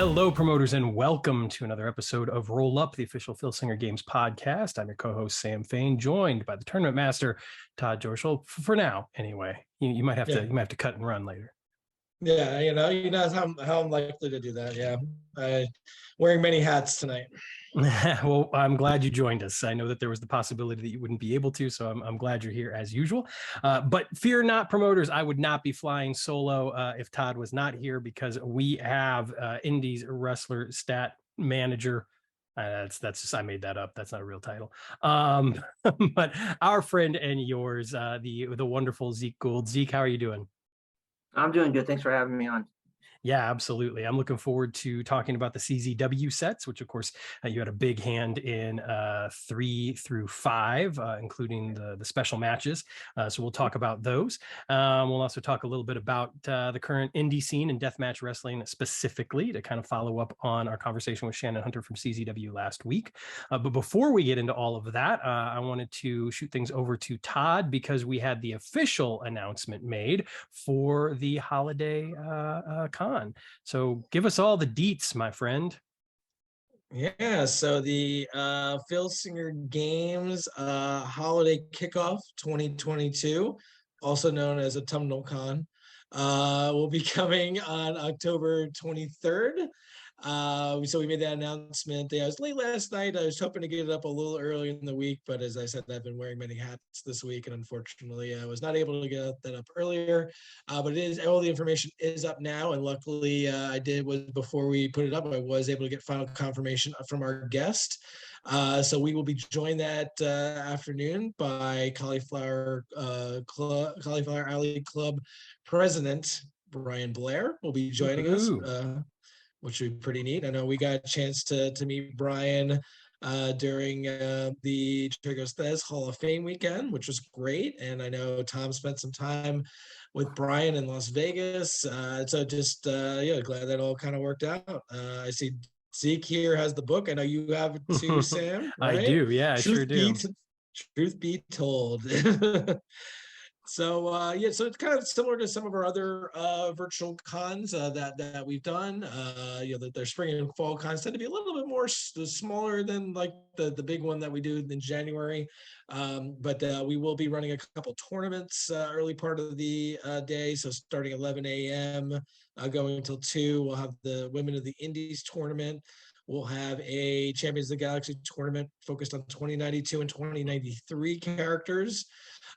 Hello, promoters, and welcome to another episode of Roll Up, the official Filsinger Games podcast. I'm your co-host, Sam Fain, joined by the tournament master, Todd Dorschel. For now, anyway. You might have to cut and run later. Yeah, you know how I'm likely to do that. Yeah, wearing many hats tonight. Well, I'm glad you joined us. I know that there was the possibility that you wouldn't be able to, so I'm glad you're here as usual. But fear not, promoters, I would not be flying solo if Todd was not here, because we have Indies wrestler stat manager. That's just, I made that up. That's not a real title. But our friend and yours, the wonderful Zeke Gould. Zeke, how are you doing? I'm doing good. Thanks for having me on. Yeah, absolutely. I'm looking forward to talking about the CZW sets, which, of course, you had a big hand in 3 through 5, including the special matches. So we'll talk about those. We'll also talk a little bit about the current indie scene and deathmatch wrestling specifically, to kind of follow up on our conversation with Shannon Hunter from CZW last week. But before we get into all of that, I wanted to shoot things over to Todd, because we had the official announcement made for the holiday con. So give us all the deets, my friend. Yeah, so the Filsinger Games Holiday Kickoff 2022, also known as Autumnal Con, will be coming on October 23rd. So we made that announcement. I was late last night. I was hoping to get it up a little early in the week, but as I said, I've been wearing many hats this week, and unfortunately, I was not able to get that up earlier. But all the information is up now, and luckily, before we put it up, I was able to get final confirmation from our guest. So we will be joined that afternoon by Cauliflower Alley Club President Brian Blair will be joining us. Which would be pretty neat. I know we got a chance to meet Brian during the Trigos Hall of Fame weekend, which was great. And I know Tom spent some time with Brian in Las Vegas. So just, glad that all kind of worked out. I see Zeke here has the book. I know you have it too, Sam. Right? I do. Yeah, I sure do. Truth be told. So so it's kind of similar to some of our other virtual cons that we've done. Their spring and fall cons tend to be a little bit more smaller than like the big one that we do in January. But we will be running a couple tournaments early part of the day. So starting 11 a.m. Going until 2, we'll have the Women of the Indies tournament. We'll have a Champions of the Galaxy tournament focused on 2092 and 2093 characters.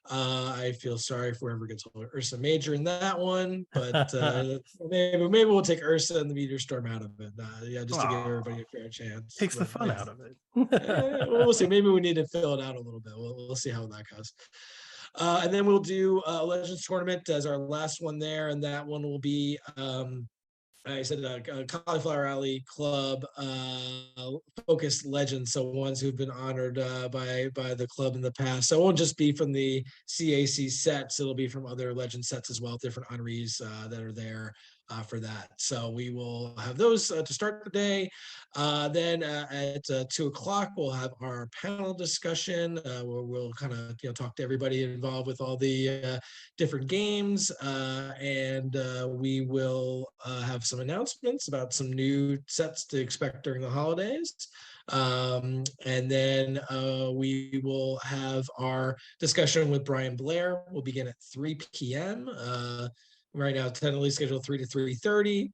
I feel sorry for whoever gets Ursa Major in that one, but maybe we'll take Ursa and the Meteor Storm out of it. Just to give everybody a fair chance. Takes the fun out of it. We'll see. Maybe we need to fill it out a little bit. We'll see how that goes. And then we'll do a Legends tournament as our last one there, and that one will be I said Cauliflower Alley Club focused legends, so ones who've been honored by the club in the past. So it won't just be from the CAC sets; it'll be from other legend sets as well, different honorees that are there for that. So we will have those to start the day. Then at 2 o'clock, we'll have our panel discussion where we'll kind of talk to everybody involved with all the different games, and we will have some announcements about some new sets to expect during the holidays. And then we will have our discussion with Brian Blair. We'll begin at 3 p.m. Right now, tentatively scheduled 3 to 3:30.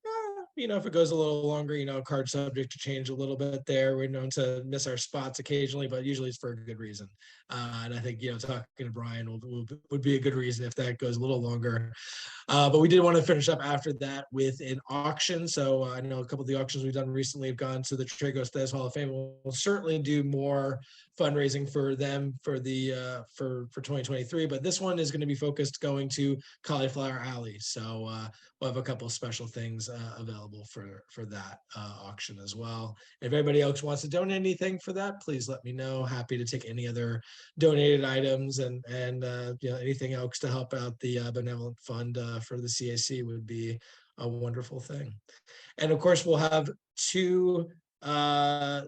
If it goes a little longer, card subject to change a little bit there. We're known to miss our spots occasionally, but usually it's for a good reason. And I think, talking to Brian would be a good reason if that goes a little longer. But we did want to finish up after that with an auction. So I know a couple of the auctions we've done recently have gone to the Trigos Hall of Fame. We'll certainly do more fundraising for them for the for 2023, but this one is going to be focused going to Cauliflower Alley. So we'll have a couple of special things available for that auction as well. If anybody else wants to donate anything for that, please let me know. Happy to take any other donated items and anything else to help out the benevolent fund for the CAC would be a wonderful thing. And of course, we'll have 2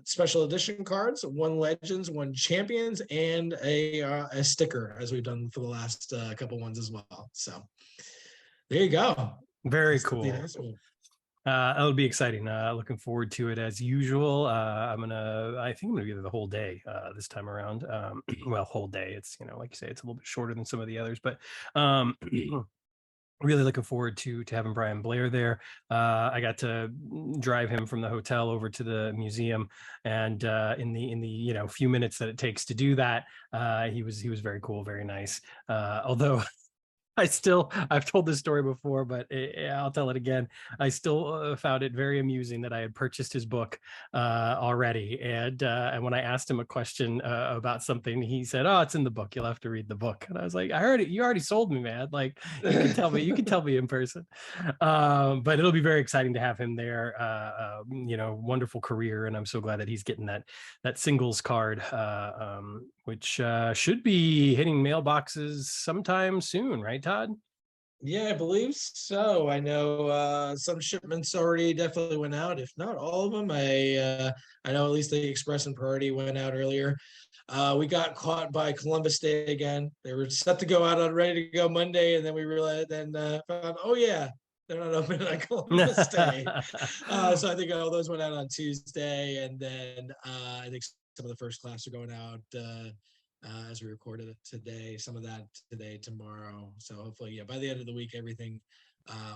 special edition cards, 1 Legends, 1 Champions, and a sticker, as we've done for the last couple ones as well. So there you go. Very cool. That'll be exciting. Looking forward to it as usual. I think I'm gonna be there the whole day this time around. Well, whole day. It's, like you say, it's a little bit shorter than some of the others, but really looking forward to having Brian Blair there. I got to drive him from the hotel over to the museum, and in the few minutes that it takes to do that, he was very cool, very nice. Although I've told this story before, but I'll tell it again. I still found it very amusing that I had purchased his book already. And when I asked him a question about something, he said, "Oh, it's in the book. You'll have to read the book." And I was like, "I heard it. You already sold me, man. Like, you can tell me. You can tell me in person." But it'll be very exciting to have him there. Wonderful career, and I'm so glad that he's getting that singles card, which should be hitting mailboxes sometime soon, right, Todd? Yeah, I believe so. I know some shipments already definitely went out, if not all of them. I know at least the Express and Priority went out earlier. We got caught by Columbus Day again. They were set to go out on ready to go Monday, and then we realized, found, oh yeah, they're not open on Columbus Day. So I think all those went out on Tuesday, and then I think some of the first class are going out as we recorded it today. Some of that today, tomorrow. So hopefully, yeah, by the end of the week, everything,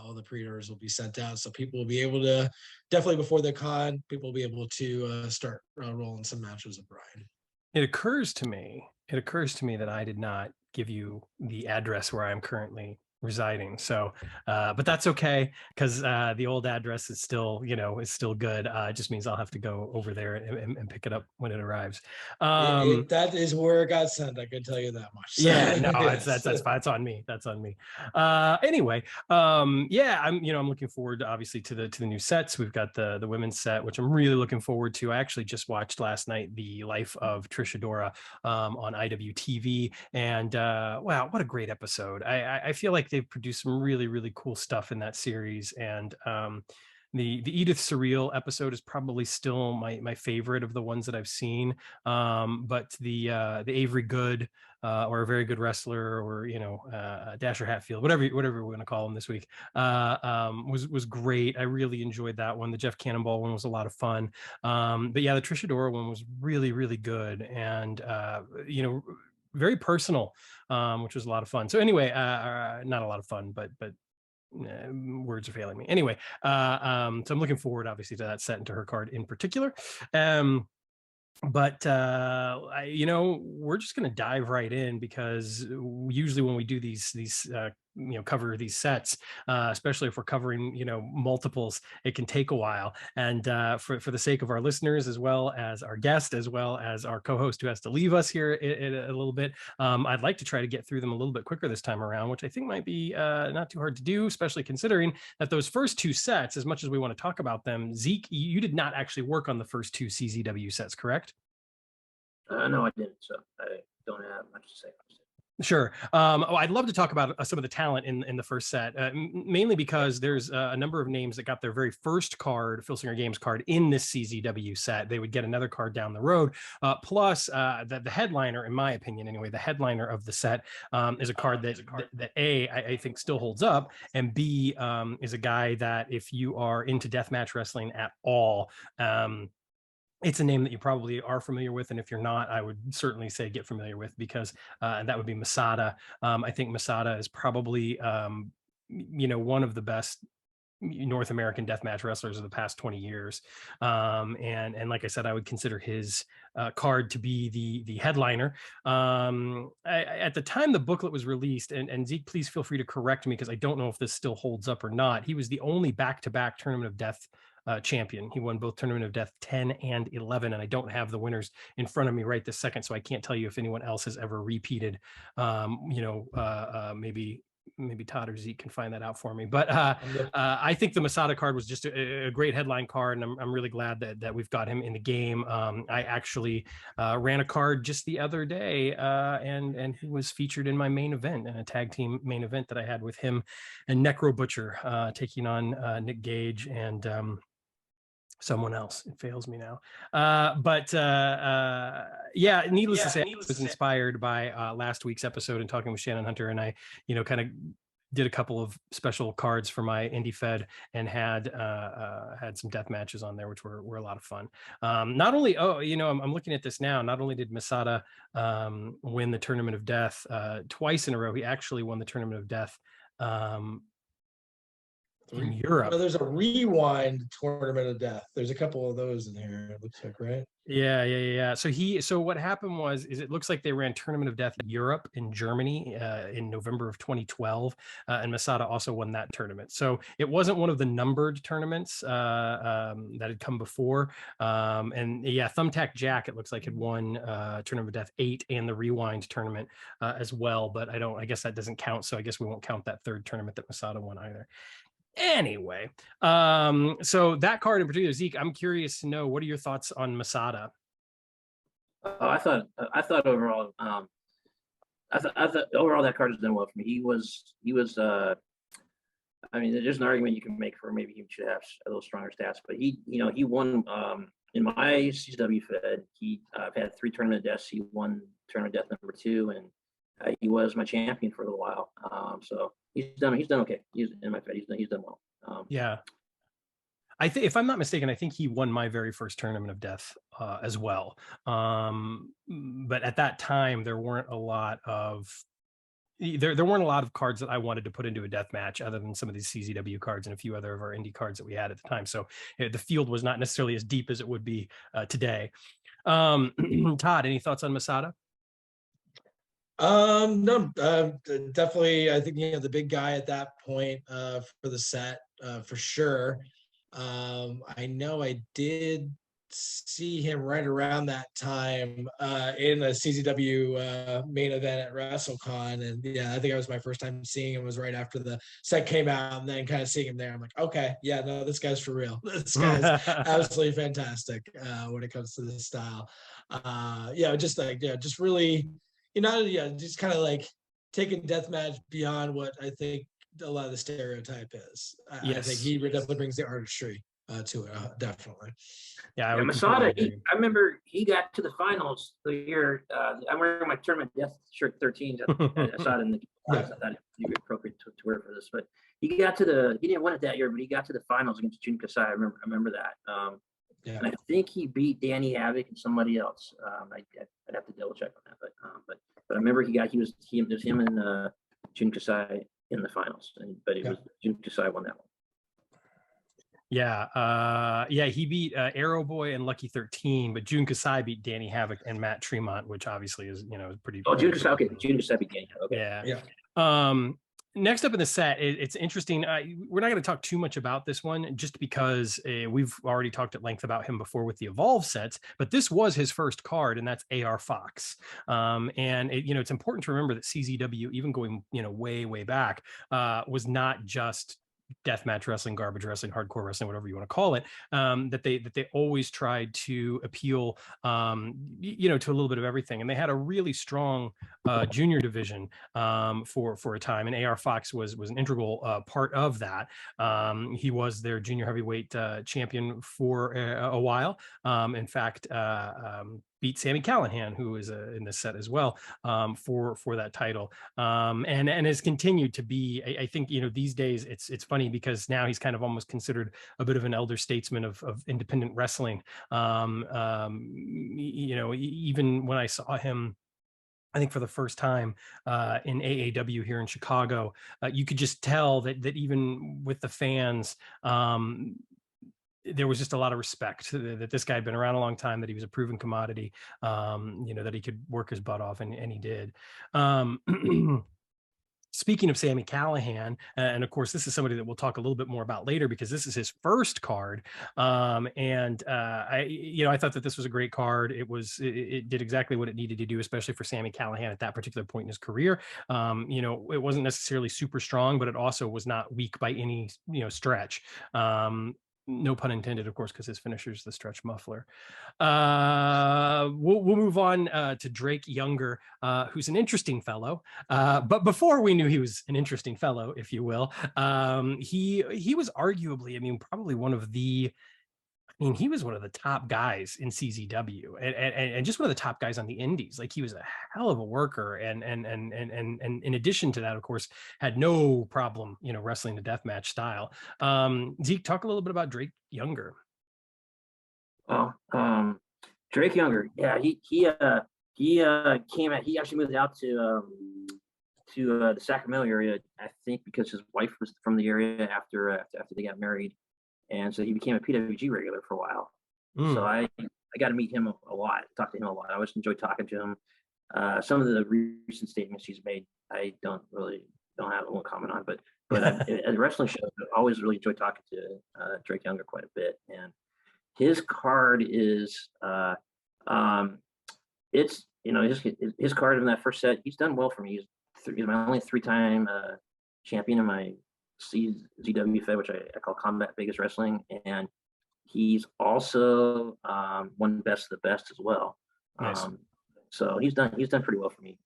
all the pre-orders will be sent out, so people will be able to, definitely before the con, people will be able to start rolling some matches with Brian. It occurs to me that I did not give you the address where I'm currently residing. So, but that's okay, because the old address is still, is still good. It just means I'll have to go over there and pick it up when it arrives. That is where it got sent. I can tell you that much. So, yeah, no, yes. that's fine. That's on me. That's on me. Anyway, yeah, I'm looking forward, obviously, to the new sets. We've got the women's set, which I'm really looking forward to. I actually just watched last night the life of Trisha Dora on IWTV, and wow, what a great episode. I feel like they've produced some really, really cool stuff in that series, and the Edith Surreal episode is probably still my favorite of the ones that I've seen. But the Avery Good, or a very good wrestler, or Dasher Hatfield, whatever we're going to call him this week, was great. I really enjoyed that one. The Jeff Cannonball one was a lot of fun. But yeah, the Trisha Dora one was really, really good, and very personal, which was a lot of fun. So anyway, not a lot of fun, but words are failing me. Anyway, so I'm looking forward, obviously, to that set and to her card in particular. But we're just going to dive right in, because usually when we do these cover these sets, especially if we're covering multiples, it can take a while. And for the sake of our listeners, as well as our guest, as well as our co-host who has to leave us here in a little bit, I'd like to try to get through them a little bit quicker this time around, which I think might be not too hard to do, especially considering that those first two sets, as much as we want to talk about them, Zeke, you did not actually work on the first two CZW sets, correct? No, I didn't. So I don't have much to say. Sure. I'd love to talk about some of the talent in the first set, mainly because there's a number of names that got their very first card, Filsinger Games card, in this CZW set. They would get another card down the road. Plus, the headliner, in my opinion anyway, the headliner of the set is a card that I think still holds up, and B, is a guy that, if you are into deathmatch wrestling at all, it's a name that you probably are familiar with, and if you're not, I would certainly say get familiar with, because that would be Masada. I think Masada is probably one of the best North American deathmatch wrestlers of the past 20 years. And like I said, I would consider his card to be the headliner. At the time the booklet was released, and Zeke, please feel free to correct me, because I don't know if this still holds up or not. He was the only back-to-back Tournament of Death champion. He won both Tournament of Death 10 and 11, and I don't have the winners in front of me right this second, so I can't tell you if anyone else has ever repeated. Maybe Todd or Zeke can find that out for me. But I think the Masada card was just a great headline card, and I'm really glad that we've got him in the game. I actually ran a card just the other day, and he was featured in my main event, in a tag team main event that I had with him and Necro Butcher, taking on Nick Gage and someone else. It fails me now. Yeah, needless to say, I was inspired by last week's episode and talking with Shannon Hunter, and I, kind of did a couple of special cards for my indie fed and had some death matches on there, which were a lot of fun. Not only, I'm looking at this now. Not only did Masada win the Tournament of Death twice in a row, he actually won the Tournament of Death in Europe. There's a rewind Tournament of Death. There's a couple of those in here, it looks like, right? Yeah. So what happened was, it looks like they ran Tournament of Death Europe in Germany in November of 2012, and Masada also won that tournament. So it wasn't one of the numbered tournaments that had come before. And yeah, Thumbtack Jack, it looks like, had won Tournament of Death 8 and the Rewind tournament as well. But I guess that doesn't count. So I guess we won't count that third tournament that Masada won either. Anyway, so that card in particular, Zeke, I'm curious to know, what are your thoughts on Masada? I thought overall, I thought overall that card has done well for me. He was. I mean, there's an argument you can make for maybe he should have a little stronger stats, but he won in my CZW Fed. I've had 3 tournament deaths. He won tournament death number 2, and he was my champion for a little while. So he's done okay. He's in my Fed. He's done well. Yeah. I think, if I'm not mistaken, I think he won my very first Tournament of Death as well. But at that time, there weren't a lot of cards that I wanted to put into a death match, other than some of these CZW cards and a few other of our indie cards that we had at the time. So the field was not necessarily as deep as it would be today. Todd, any thoughts on Masada? No, definitely. I think the big guy at that point for the set for sure. I know I did see him right around that time in a CZW main event at WrestleCon, and yeah, I think it was my first time seeing him was right after the set came out, and then kind of seeing him there, I'm like, okay, yeah, no, this guy's for real. This guy's absolutely fantastic when it comes to this style. Just really, just kind of like taking deathmatch beyond what I think a lot of the stereotype is. I think he definitely brings the artistry to it, definitely. Yeah, Masada, I remember he got to the finals the year. I'm wearing my tournament death shirt 13. I saw it in the class. I thought it would be appropriate to wear for this, but he didn't win it that year, but he got to the finals against Jun Kasai. I remember that. And I think he beat Danny Havoc and somebody else. I'd have to double check on that, but I remember it was him and Jun Kasai in the finals, but it was Jun Kasai won that one. Yeah, he beat Arrow Boy and Lucky 13, but Jun Kasai beat Danny Havoc and Matt Tremont, which obviously is pretty. Oh, Jun Kasai, okay, Jun Kasai beat Danny Havoc. Okay. Yeah. Next up in the set, it's interesting. We're not going to talk too much about this one, just because we've already talked at length about him before with the Evolve sets, but this was his first card, and that's AR Fox. And it's important to remember that CZW, even going way back, was not just deathmatch wrestling, garbage wrestling, hardcore wrestling, whatever you want to call it, that they always tried to appeal to a little bit of everything. And they had a really strong junior division for a time, and AR Fox was an integral part of that. He was their junior heavyweight champion for a while. In fact, beat Sami Callihan, who is in this set as well, for that title, and has continued to be. I think these days it's funny because now he's kind of almost considered a bit of an elder statesman of independent wrestling. Even when I saw him, I think for the first time in AAW here in Chicago, you could just tell that even with the fans, there was just a lot of respect that this guy had been around a long time, that he was a proven commodity, that he could work his butt off, and he did. Speaking of Sami Callihan, and of course, this is somebody that we'll talk a little bit more about later because this is his first card. I thought that this was a great card. It did exactly what it needed to do, especially for Sami Callihan at that particular point in his career. It wasn't necessarily super strong, but it also was not weak by any stretch. No pun intended, of course, because his finisher is the stretch muffler. We'll move on to Drake Younger, who's an interesting fellow. But before we knew he was an interesting fellow, if you will, he was arguably, probably one of the I mean, he was one of the top guys in CZW and just one of the top guys on the indies. Like, he was a hell of a worker. And in addition to that, of course, had no problem, wrestling the deathmatch style. Zeke, talk a little bit about Drake Younger. Well, Drake Younger, yeah, he came out. He actually moved out to the Sacramento area, I think, because his wife was from the area after they got married, and so he became a PWG regular for a while. So I got to meet him a lot, talk to him a lot. I always enjoyed talking to him. Some of the recent statements he's made, I won't comment on, but at the wrestling show, I always really enjoyed talking to Drake Younger quite a bit, and his card is it's his card in that first set. He's done well for me. He's my only 3-time champion in my CZW Fed, which I call Combat Vegas Wrestling, and he's also won Best of the Best as well. Nice. So he's done pretty well for me.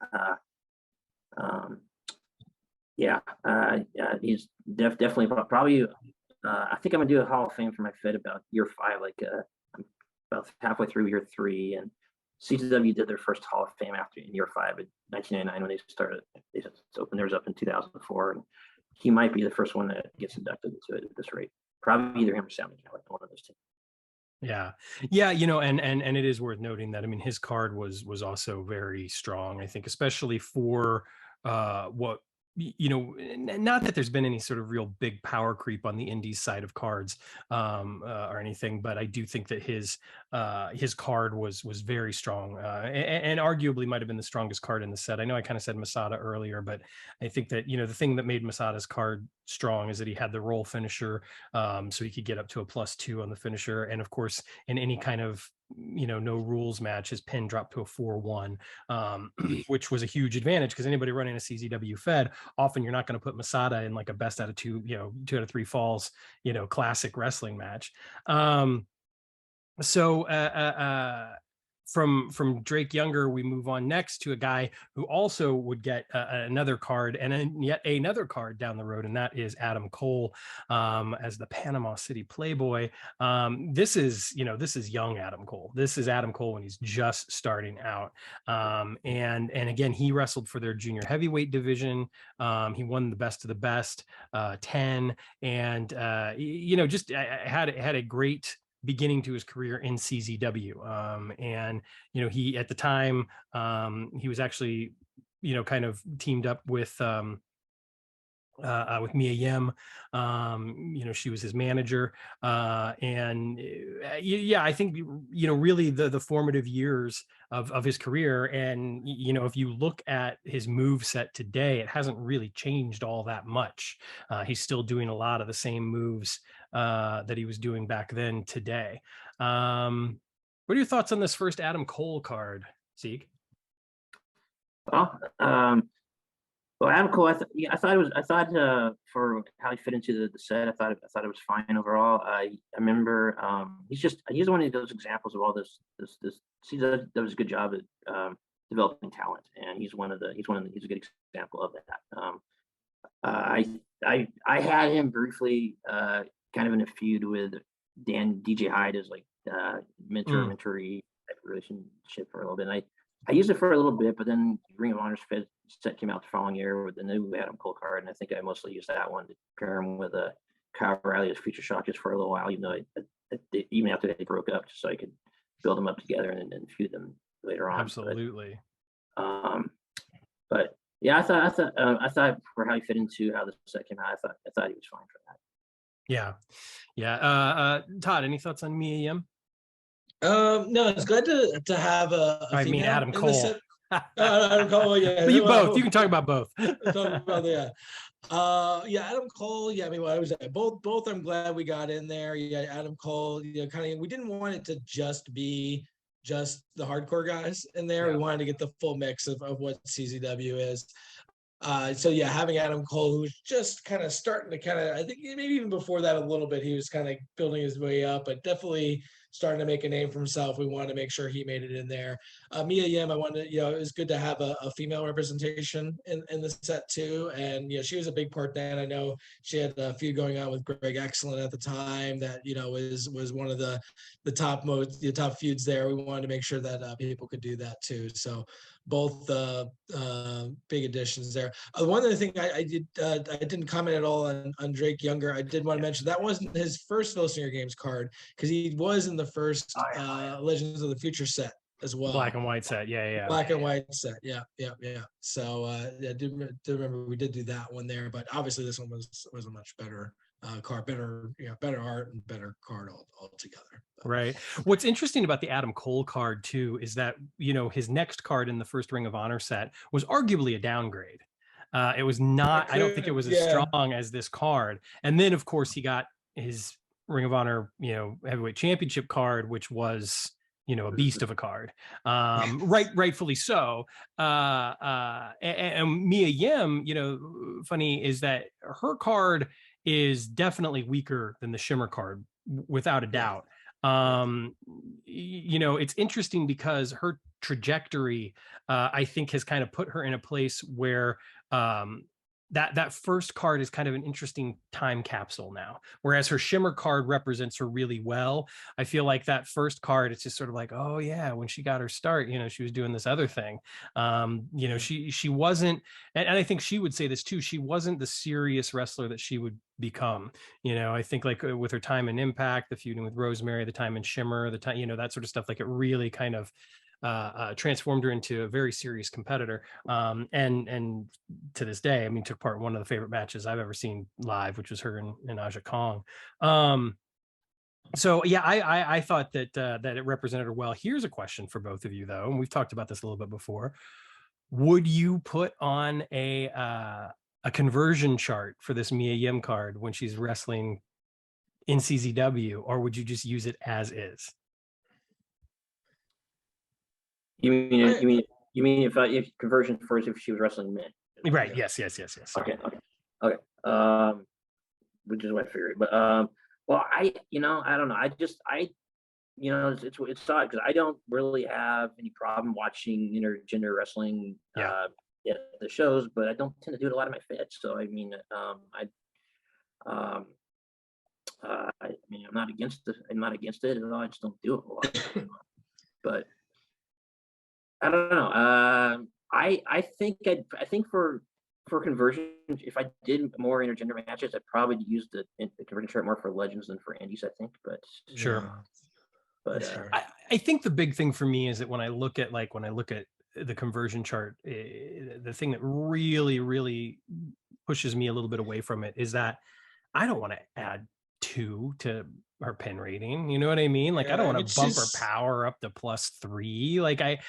He's definitely probably. I think I'm gonna do a Hall of Fame for my Fed about year 5, like I'm about halfway through year 3, and CZW did their first Hall of Fame in year 5 in 1999 when they started. They opened theirs up in 2004, and he might be the first one that gets inducted into it at this rate. Probably either him or Sammy Kelly, one of those two. Yeah. And it is worth noting that, I mean, his card was also very strong, I think, especially for what, not that there's been any sort of real big power creep on the indies side of cards or anything, but I do think that his card was very strong and arguably might have been the strongest card in the set. I know I kind of said Masada earlier, but I think that, the thing that made Masada's card strong is that he had the roll finisher, so he could get up to a +2 on the finisher. And of course, in any kind of no rules match, his pin dropped to a 4-1, which was a huge advantage because anybody running a CZW Fed, often you're not going to put Masada in like a best out of 2 out of 3 falls, classic wrestling match. From Drake Younger, we move on next to a guy who also would get another card and yet another card down the road, and that is Adam Cole as the Panama City Playboy. This is young Adam Cole. This is Adam Cole when he's just starting out, and again, he wrestled for their junior heavyweight division. He won the Best of the Best 10, and just had a great beginning to his career in CZW. And, he, at the time, he was actually, kind of teamed up with Mia Yim. She was his manager. I think, really the formative years of his career. And, if you look at his move set today, it hasn't really changed all that much. He's still doing a lot of the same moves that he was doing back then today. What are your thoughts on this first Adam Cole card, Zeke? Well, Adam Cole, I thought for how he fit into the set, I thought it was fine overall. I remember he's one of those examples of all this. He does a good job at developing talent, and he's a good example of that. I had him briefly kind of in a feud with DJ Hyde as like mentoree type relationship for a little bit. And I used it for a little bit, but then Ring of Honor's Fed set came out the following year with the new Adam Cole card, and I think I mostly used that one to pair him with Kyle O'Reilly as Future Shock just for a little while, even though even after they broke up, just so I could build them up together and then feud them later on. Absolutely. But yeah, I thought for how he fit into how the set came out, I thought he was fine for that. Yeah. Todd, any thoughts on Mia Yim? No, it's glad to have a I mean, Adam Cole. Adam Cole, yeah. You both. You can talk about both. Adam Cole. Yeah, I mean, what I was at both. I'm glad we got in there. Yeah, Adam Cole. Kind of. We didn't want it to just be the hardcore guys in there. Yeah. We wanted to get the full mix of what CZW is. So yeah, having Adam Cole, who's just kind of starting to I think maybe even before that a little bit, he was kind of building his way up, but definitely starting to make a name for himself. We wanted to make sure he made it in there. Mia Yim, I wanted, you know, it was good to have a female representation in the set too. And, you know, she was a big part then. I know she had a feud going on with Greg Excellent at the time that, you know, was one of the top feuds there. We wanted to make sure that people could do that too. So both big additions there. One other thing I didn't comment at all on Drake Younger. I did want to mention that wasn't his first Filsinger Games card, because he was in the first Legends of the Future set as well. Black and white set. Yeah. Black and white set. Yeah. So I do remember we did do that one there, but obviously this one was a much better card, better art and better card altogether. Right. What's interesting about the Adam Cole card too is that, you know, his next card in the first Ring of Honor set was arguably a downgrade. It was not, I don't think it was as strong as this card. And then of course he got his Ring of Honor, you know, heavyweight championship card, which was, you know, a beast of a card. Rightfully so. And Mia Yim, you know, funny is that her card is definitely weaker than the Shimmer card, without a doubt. You know, it's interesting because her trajectory, I think, has kind of put her in a place where that first card is kind of an interesting time capsule now, whereas her Shimmer card represents her really well. I feel like that first card, it's just sort of like, oh yeah, when she got her start, you know, she was doing this other thing. You know, she wasn't, and I think she would say this too, she wasn't the serious wrestler that she would become. You know, I think like with her time in Impact, the feuding with Rosemary, the time in Shimmer, the time, you know, that sort of stuff, like it really kind of transformed her into a very serious competitor. And to this day, I mean, took part in one of the favorite matches I've ever seen live, which was her and Aja Kong. So yeah, I thought that that it represented her well. Here's a question for both of you though, and we've talked about this a little bit before. Would you put on a conversion chart for this Mia Yim card when she's wrestling in CZW, or would you just use it as is? You mean if conversion first, if she was wrestling men? Right. Yes. Okay. Which is what I figured. But well, I don't know. It's odd because I don't really have any problem watching intergender wrestling at the shows, but I don't tend to do it a lot of my fits. So I mean, I'm not against it. I'm not against it at all. I just don't do it a lot. But I don't know. I think for conversion, if I did more intergender matches, I'd probably use the conversion chart more for Legends than for Indies, I think. But sure. But I think the big thing for me is that when I look at the conversion chart, the thing that really pushes me a little bit away from it is that I don't want to add 2 to her pin rating. You know what I mean? Like, I don't want to bump her power up to +3. Like I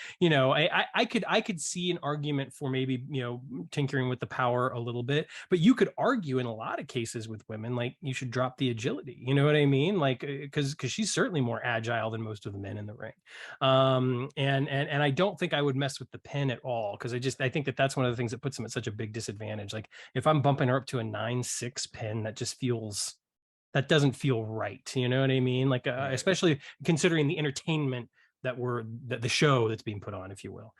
could see an argument for maybe, you know, tinkering with the power a little bit, but you could argue in a lot of cases with women, like you should drop the agility. You know what I mean? Like, because she's certainly more agile than most of the men in the ring. And I don't think I would mess with the pin at all, because I think that's one of the things that puts them at such a big disadvantage. Like if I'm bumping her up to a 9-6 pin, that doesn't feel right. You know what I mean? Like, especially considering the entertainment that the show that's being put on, if you will.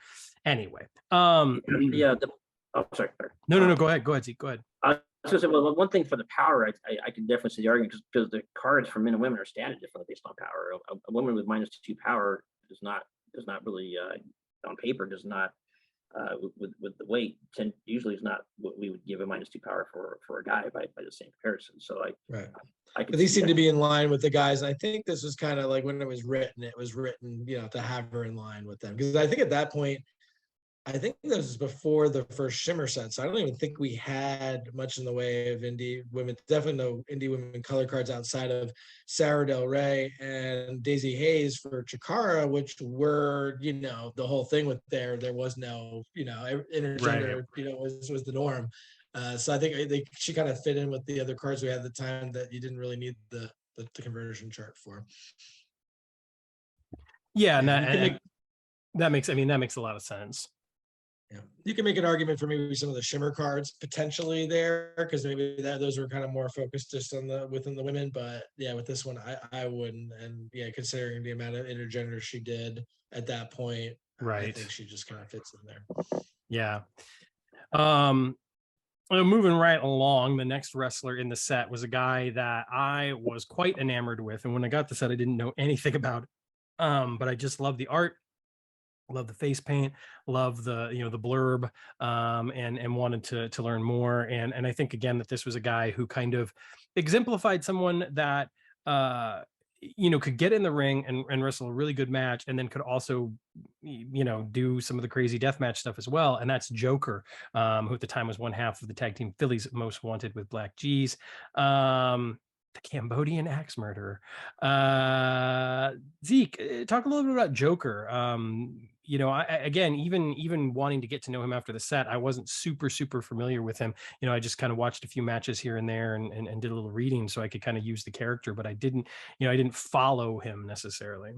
Anyway. sorry. No, go ahead, Zeke, go ahead. I was gonna say, well, one thing for the power, I can definitely see the argument, because the cards for men and women are stated differently based on power. A woman with -2 power does not really on paper does not with the weight usually is not what we would give a -2 power for a guy by the same comparison. So but these seem to be in line with the guys. I think this was kind of like when it was written, you know, to have her in line with them, because I think at that point, I think this was before the first Shimmer set, so I don't even think we had much in the way of indie women. Definitely no indie women color cards outside of Sarah Del Rey and Daisy Hayes for Chikara, which were, you know, the whole thing with there was no, you know, intergender, you know, was the norm. So I think she kind of fit in with the other cards we had at the time that you didn't really need the conversion chart for. Yeah, and that makes a lot of sense. Yeah, you can make an argument for maybe some of the shimmer cards potentially there, because maybe those were kind of more focused just on within the women. But yeah, with this one, I wouldn't. And yeah, considering the amount of intergender she did at that point, I Right. think she just kind of fits in there. Yeah. Moving right along, the next wrestler in the set was a guy that I was quite enamored with, and when I got the set, I didn't know anything about. But I just love the art, love the face paint, love the the blurb, and wanted to learn more. And I think again that this was a guy who kind of exemplified someone that could get in the ring and wrestle a really good match, and then could also do some of the crazy deathmatch stuff as well. And that's Joker, who at the time was one half of the tag team Phillies Most Wanted with Black G's. The Cambodian axe murderer. Zeke, talk a little bit about Joker. Again, even wanting to get to know him after the set, I wasn't super familiar with him. I just kind of watched a few matches here and there and did a little reading so I could kind of use the character, but I didn't follow him necessarily.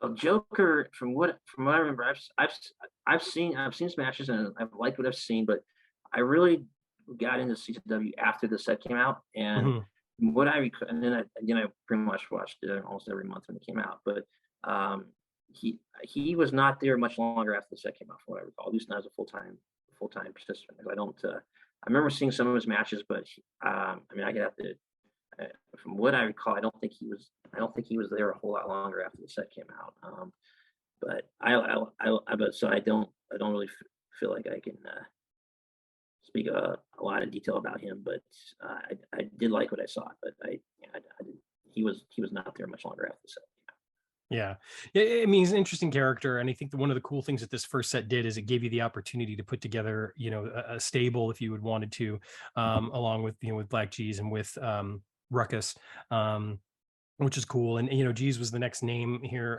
Well, Joker, from what I remember, I've seen some matches and I've liked what I've seen, but I really got into CZW after the set came out, and what I and then I pretty much watched it almost every month when it came out. But he was not there much longer after the set came out, from what I recall, at least not as a full-time participant. I don't. I remember seeing some of his matches, but I could have to. From what I recall, I don't think he was there a whole lot longer after the set came out. But so I don't really feel like I can speak a lot of detail about him. But I did like what I saw. But I didn't, he was not there much longer after the set. Yeah. I mean, he's an interesting character. And I think that one of the cool things that this first set did is it gave you the opportunity to put together, a stable if you would wanted to, along with, with Black G's and with Ruckus. Which is cool. And G's was the next name here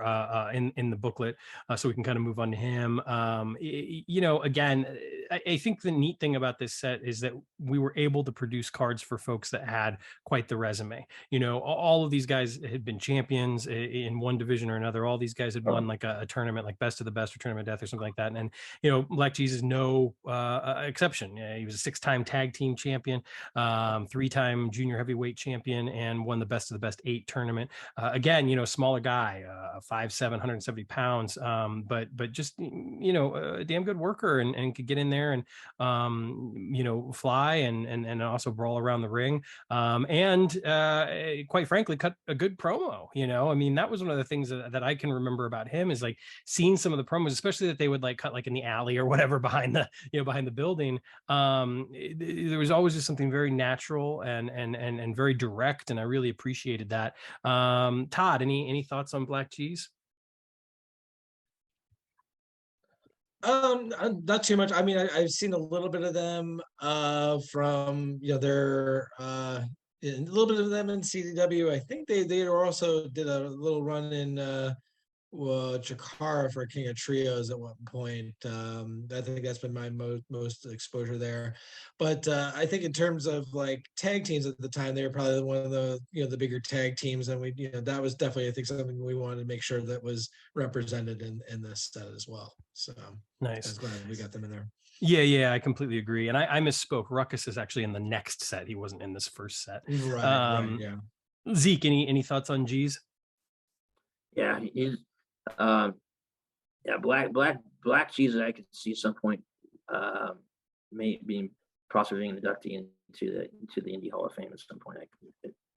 in the booklet, so we can kind of move on to him. Again, I think the neat thing about this set is that we were able to produce cards for folks that had quite the resume. All of these guys had been champions in one division or another. All these guys had won like a tournament, like Best of the Best or Tournament of Death or something like that. And Black G's is no exception. He was a 6-time tag team champion, 3-time junior heavyweight champion, and won the Best of the Best 8 tournament. Again, smaller guy, 5'7", 170 pounds, but just a damn good worker and could get in there and fly and also brawl around the ring, and quite frankly cut a good promo. I mean, that was one of the things that I can remember about him, is like seeing some of the promos, especially that they would like cut like in the alley or whatever behind the building. There was always just something very natural and very direct, and I really appreciated that. Todd, any thoughts on Black G's? Not too much. I mean, I've seen a little bit of them from their a little bit of them in CZW. I think they also did a little run in Jakara for King of Trios at one point. I think that's been my most exposure there. But I think in terms of like tag teams at the time, they were probably one of the the bigger tag teams, and we that was definitely, I think, something we wanted to make sure that was represented in this set as well. So Nice. I was glad we got them in there. Yeah, I completely agree. And I misspoke. Ruckus is actually in the next set. He wasn't in this first set. Right, yeah. Zeke, any thoughts on G's? Yeah, he's Black G's. I could see at some point being possibly being inductee into the Indie Hall of Fame at some point.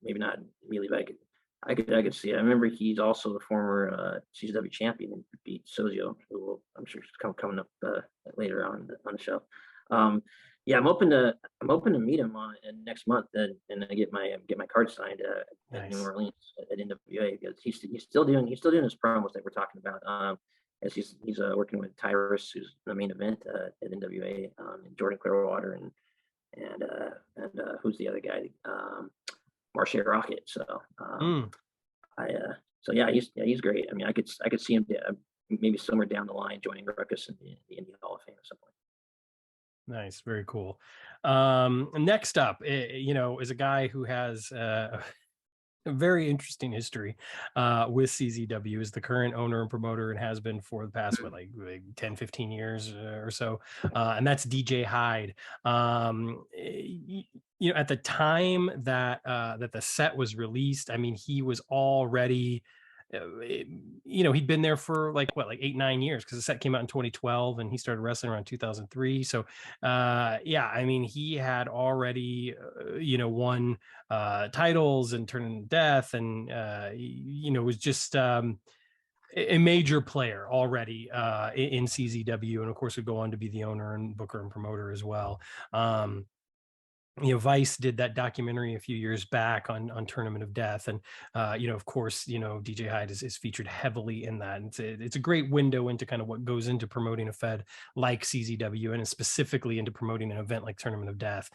Maybe not immediately, but I could see it. I remember he's also the former CZW champion and beat Sozio, who I'm sure is coming up later on the show. Yeah, I'm open to meet him next month and get my card signed at New Orleans at NWA, because he's still doing his promos that we're talking about. As he's working with Tyrus, who's the main event at NWA, and Jordan Clearwater and who's the other guy, Marche Rocket. So so yeah, he's great. I mean, I could see him maybe somewhere down the line joining Ruckus in the Indian Hall of Fame at some point. Nice, very cool. Next up, is a guy who has A very interesting history with CZW, is the current owner and promoter and has been for the past what, like 10 15 years or so, and that's DJ Hyde. At the time that that the set was released, I mean, he was already he'd been there for like what, like 8 9 years, because the set came out in 2012 and he started wrestling around 2003. So yeah, I mean, he had already won titles and Tournament of Death, and was just a major player already in CZW, and of course would go on to be the owner and booker and promoter as well. Vice did that documentary a few years back on Tournament of Death, and of course, DJ Hyde is featured heavily in that. And it's a great window into kind of what goes into promoting a Fed like CZW, and specifically into promoting an event like Tournament of Death.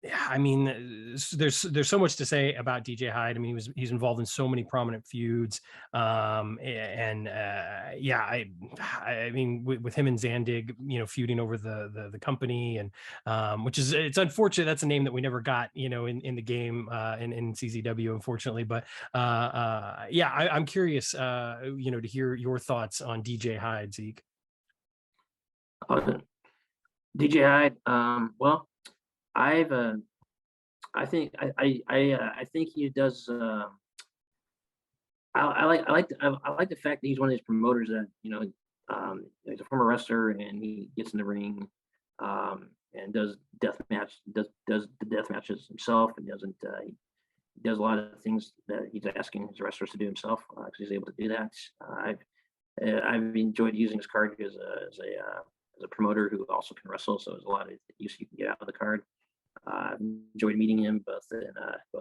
Yeah, I mean, there's so much to say about DJ Hyde. I mean, he's involved in so many prominent feuds, and yeah, I mean, with him and Zandig, feuding over the company, and which is, it's unfortunate. That's a name that we never got, in the game, in CZW, unfortunately. But yeah, I'm curious, to hear your thoughts on DJ Hyde, Zeke. DJ Hyde, well, I've I think I think he does. I like the fact that he's one of these promoters that he's a former wrestler and he gets in the ring, and does does the death matches himself, and doesn't he does a lot of things that he's asking his wrestlers to do himself, because he's able to do that. I've enjoyed using his card as a promoter who also can wrestle, so there's a lot of use you can get out of the card. Enjoyed meeting him both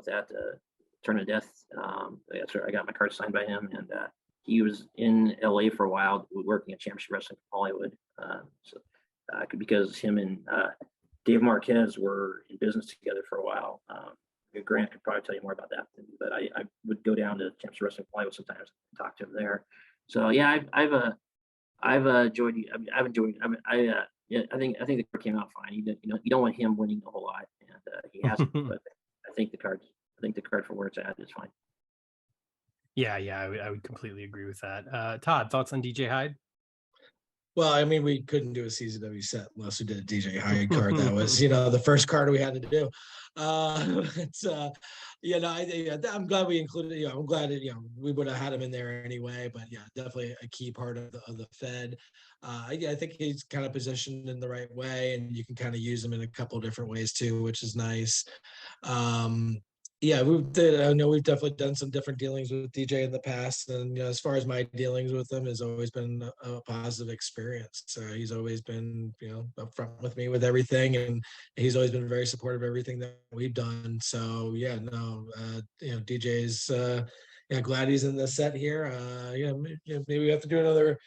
at Turn of Death. That's where I got my card signed by him, and he was in LA for a while working at Championship Wrestling from Hollywood. Because him and Dave Marquez were in business together for a while. Grant could probably tell you more about that, but I would go down to Championship Wrestling from Hollywood sometimes and talk to him there. So yeah, I've enjoyed. I've enjoyed. Yeah, I think the card came out fine. You don't want him winning a whole lot, and he hasn't. But I think the card for where it's at is fine. Yeah, I would completely agree with that. Todd, thoughts on DJ Hyde? Well, I mean, we couldn't do a CZW set unless we did a DJ Hyde card. That was, the first card we had to do. It's, I'm glad we included. I'm glad we would have had him in there anyway. But yeah, definitely a key part of the Fed. I think he's kind of positioned in the right way, and you can kind of use him in a couple of different ways too, which is nice. Yeah, I know we've definitely done some different dealings with DJ in the past, and as far as my dealings with him, has always been a positive experience. So he's always been upfront with me with everything, and he's always been very supportive of everything that we've done. So yeah, no, DJ's glad he's in the set here. Maybe we have to do another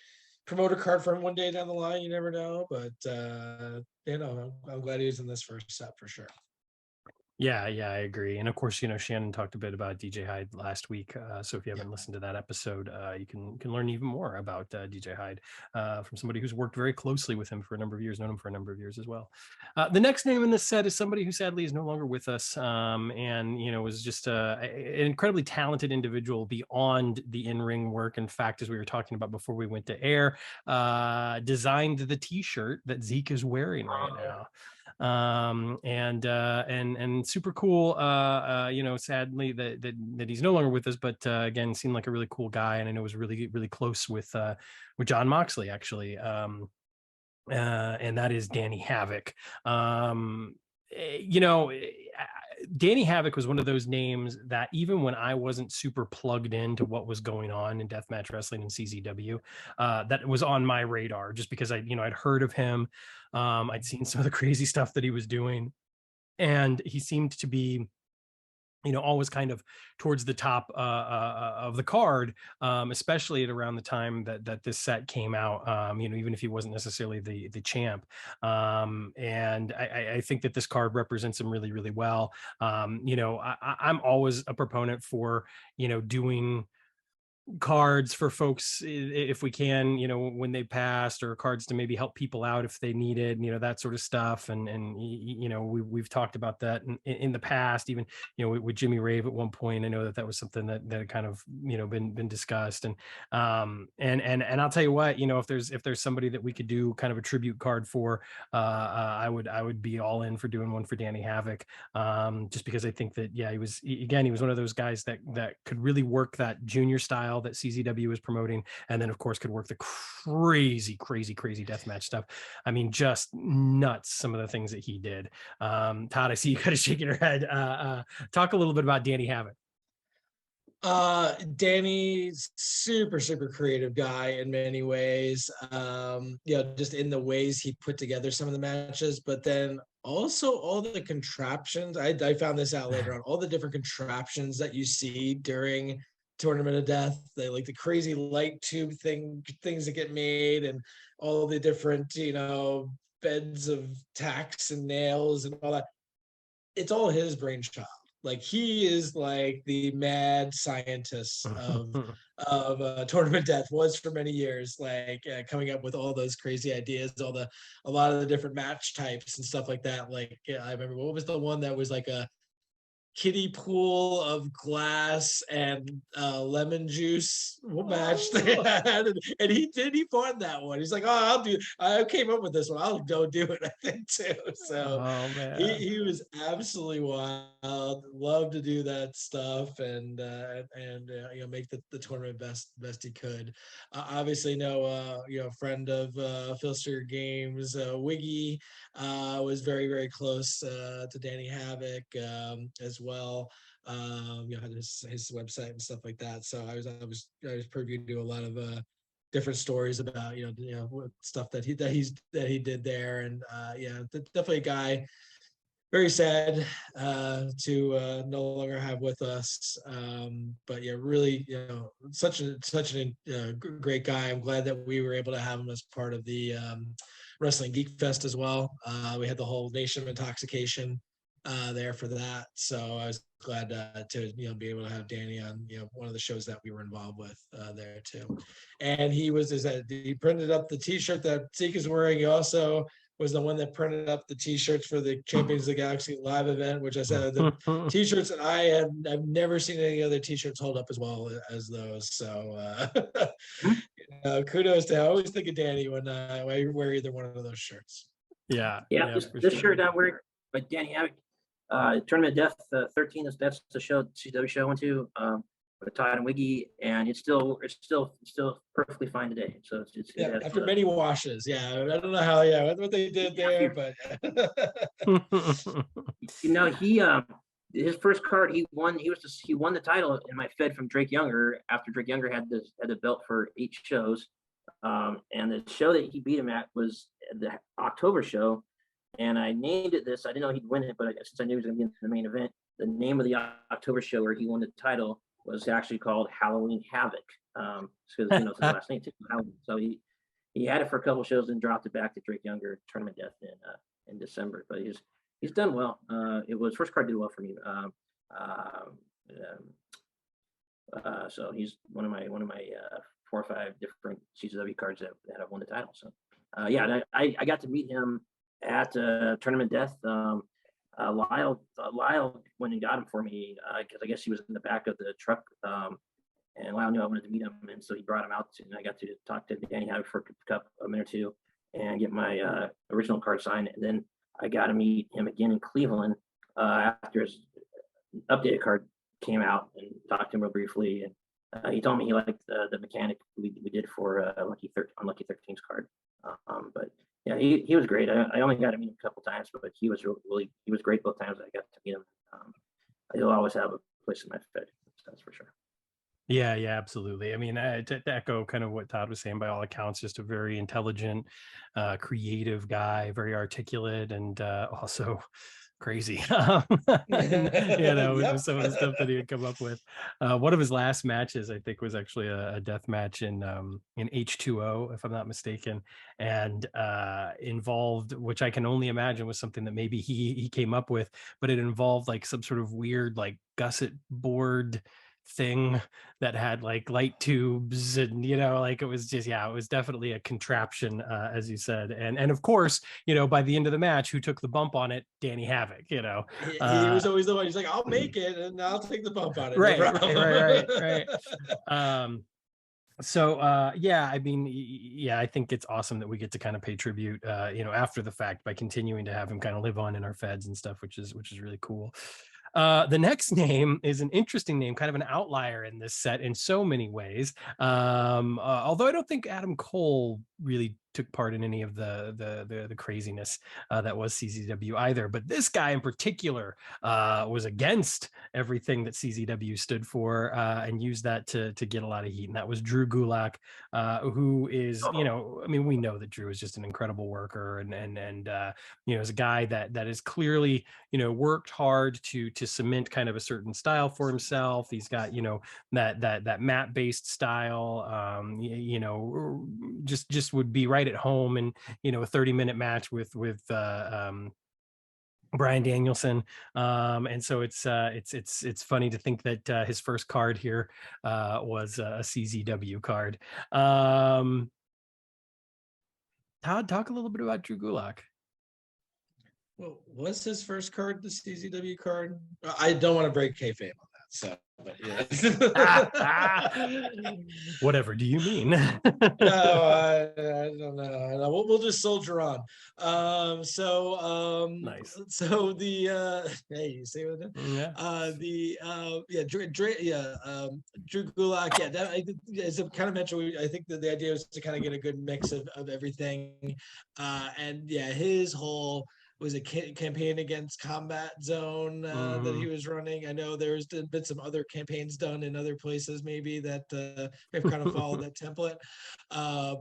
promoter card for him one day down the line. You never know, but I'm glad he was in this first set for sure. Yeah, I agree. And of course, Shannon talked a bit about DJ Hyde last week. So if you haven't listened to that episode, you can learn even more about DJ Hyde from somebody who's worked very closely with him for a number of years, known him for a number of years as well. The next name in this set is somebody who sadly is no longer with us, and was just an incredibly talented individual beyond the in-ring work. In fact, as we were talking about before we went to air, designed the T-shirt that Zeke is wearing right now. And super cool, sadly that he's no longer with us, but again, seemed like a really cool guy, and I know was really close with John Moxley, actually, and that is Danny Havoc. Danny Havoc was one of those names that even when I wasn't super plugged into what was going on in deathmatch wrestling and CZW, that was on my radar, just because I'd heard of him. I'd seen some of the crazy stuff that he was doing, and he seemed to be always kind of towards the top of the card, especially at around the time that this set came out, even if he wasn't necessarily the champ. And I think that this card represents him really well. I'm always a proponent for, doing cards for folks if we can, when they passed, or cards to maybe help people out if they needed, that sort of stuff. And we've talked about that in the past, even with Jimmy Rave at one point. I know that was something that kind of been discussed. And I'll tell you what, if there's somebody that we could do kind of a tribute card for, I would be all in for doing one for Danny Havoc, just because I think that he was one of those guys that could really work that junior style that CZW was promoting, and then of course could work the crazy deathmatch stuff. I mean, just nuts, some of the things that he did. Todd, I see you kind of shaking your head. Talk a little bit about Danny Havoc. Danny's super creative guy in many ways, just in the ways he put together some of the matches, but then also all the contraptions. I found this out later on, all the different contraptions that you see during Tournament of Death, they like the crazy light tube things that get made, and all the different beds of tacks and nails and all that. It's all his brainchild. Like, he is like the mad scientist of Tournament Death, was for many years, like coming up with all those crazy ideas, a lot of the different match types and stuff like that. Like, I remember, what was the one that was like a kiddie pool of glass and lemon juice match they had, and he fought that one. He's like, oh, I came up with this one, I'll go do it, I think, too. So he was absolutely wild, loved to do that stuff, and make the tournament best he could. Obviously, friend of Filsinger Games, Wiggy, was very close to Danny Havoc as well. Had his website and stuff like that. So I was privy to a lot of different stories about stuff that he did there, and definitely a guy very sad to no longer have with us. But really, such a great guy. I'm glad that we were able to have him as part of the Wrestling Geek Fest as well. We had the whole Nation of Intoxication there for that. So I was glad to be able to have Danny on one of the shows that we were involved with there too. And he printed up the T-shirt that Zeke is wearing. He also was the one that printed up the T-shirts for the Champions of the Galaxy live event, which I said the T-shirts that I've never seen any other T-shirts hold up as well as those. So kudos to. I always think of Danny when I wear either one of those shirts. Yeah. This shirt I'm wearing by Danny Havoc, Tournament of Death 13. That's the show, CZW show I went to with Todd and Wiggy, and it's still perfectly fine today. So it's after many washes. Yeah, I don't know how. Yeah, what they did there, but his first card he won. He won the title in my Fed from Drake Younger after Drake Younger had the belt for 8 shows, and the show that he beat him at was the October show. And I named it this. I didn't know he'd win it, but since I knew he was going to be in the main event, the name of the October show where he won the title was actually called Halloween Havoc, because it's his last name too. So he had it for a couple shows and dropped it back to Drake Younger Tournament Death in December. But he's done well. It was first card did well for me. So he's one of my 4 or 5 different CZW cards that have won the title. So I got to meet him at Tournament Death. Lyle went and got him for me because I guess he was in the back of the truck, and Lyle knew I wanted to meet him, and so he brought him out, and I got to talk to Danny Havoc for a minute or two and get my original card signed, and then I got to meet him again in Cleveland after his updated card came out, and talked to him real briefly, and he told me he liked the mechanic we did for Unlucky 13's card, but yeah, he was great. I only got to meet him a couple times, but he was great both times I got to meet him. He'll always have a place in my Fed, that's for sure. Yeah, absolutely. I mean, to echo kind of what Todd was saying, by all accounts, just a very intelligent, creative guy, very articulate, and also crazy. With some of the stuff that he had come up with. One of his last matches, I think, was actually a death match in H2O, if I'm not mistaken, and involved, which I can only imagine was something that maybe he came up with, but it involved like some sort of weird like gusset board thing that had like light tubes, and like it was just, yeah, it was definitely a contraption, as you said. And of course, by the end of the match, who took the bump on it? Danny Havoc. He was always the one. He's like, I'll make it and I'll take the bump on it. Right, No right. So yeah, I mean, yeah, I think it's awesome that we get to kind of pay tribute, after the fact, by continuing to have him kind of live on in our feds and stuff, which is really cool. The next name is an interesting name, kind of an outlier in this set in so many ways. Although I don't think Adam Cole really took part in any of the craziness that was CZW either. But this guy in particular was against everything that CZW stood for, and used that to get a lot of heat. And that was Drew Gulak, who is, I mean, we know that Drew is just an incredible worker, and is a guy that is clearly, worked hard to cement kind of a certain style for himself. He's got, that map based style, just would be right at home in, a 30-minute match with Brian Danielson. And so it's funny to think that his first card here was a CZW card. Todd, talk a little bit about Drew Gulak. Well, was his first card the CZW card? I don't want to break kayfabe on that. So, but yeah. Whatever do you mean? No, I don't know. We'll just soldier on. Nice. So the hey, you see what? Drew Gulak. Yeah, as I kind of mentioned, I think that the idea was to kind of get a good mix of everything, and yeah, his whole was a campaign against Combat Zone that he was running. I know there's been some other campaigns done in other places maybe that have kind of followed that template. I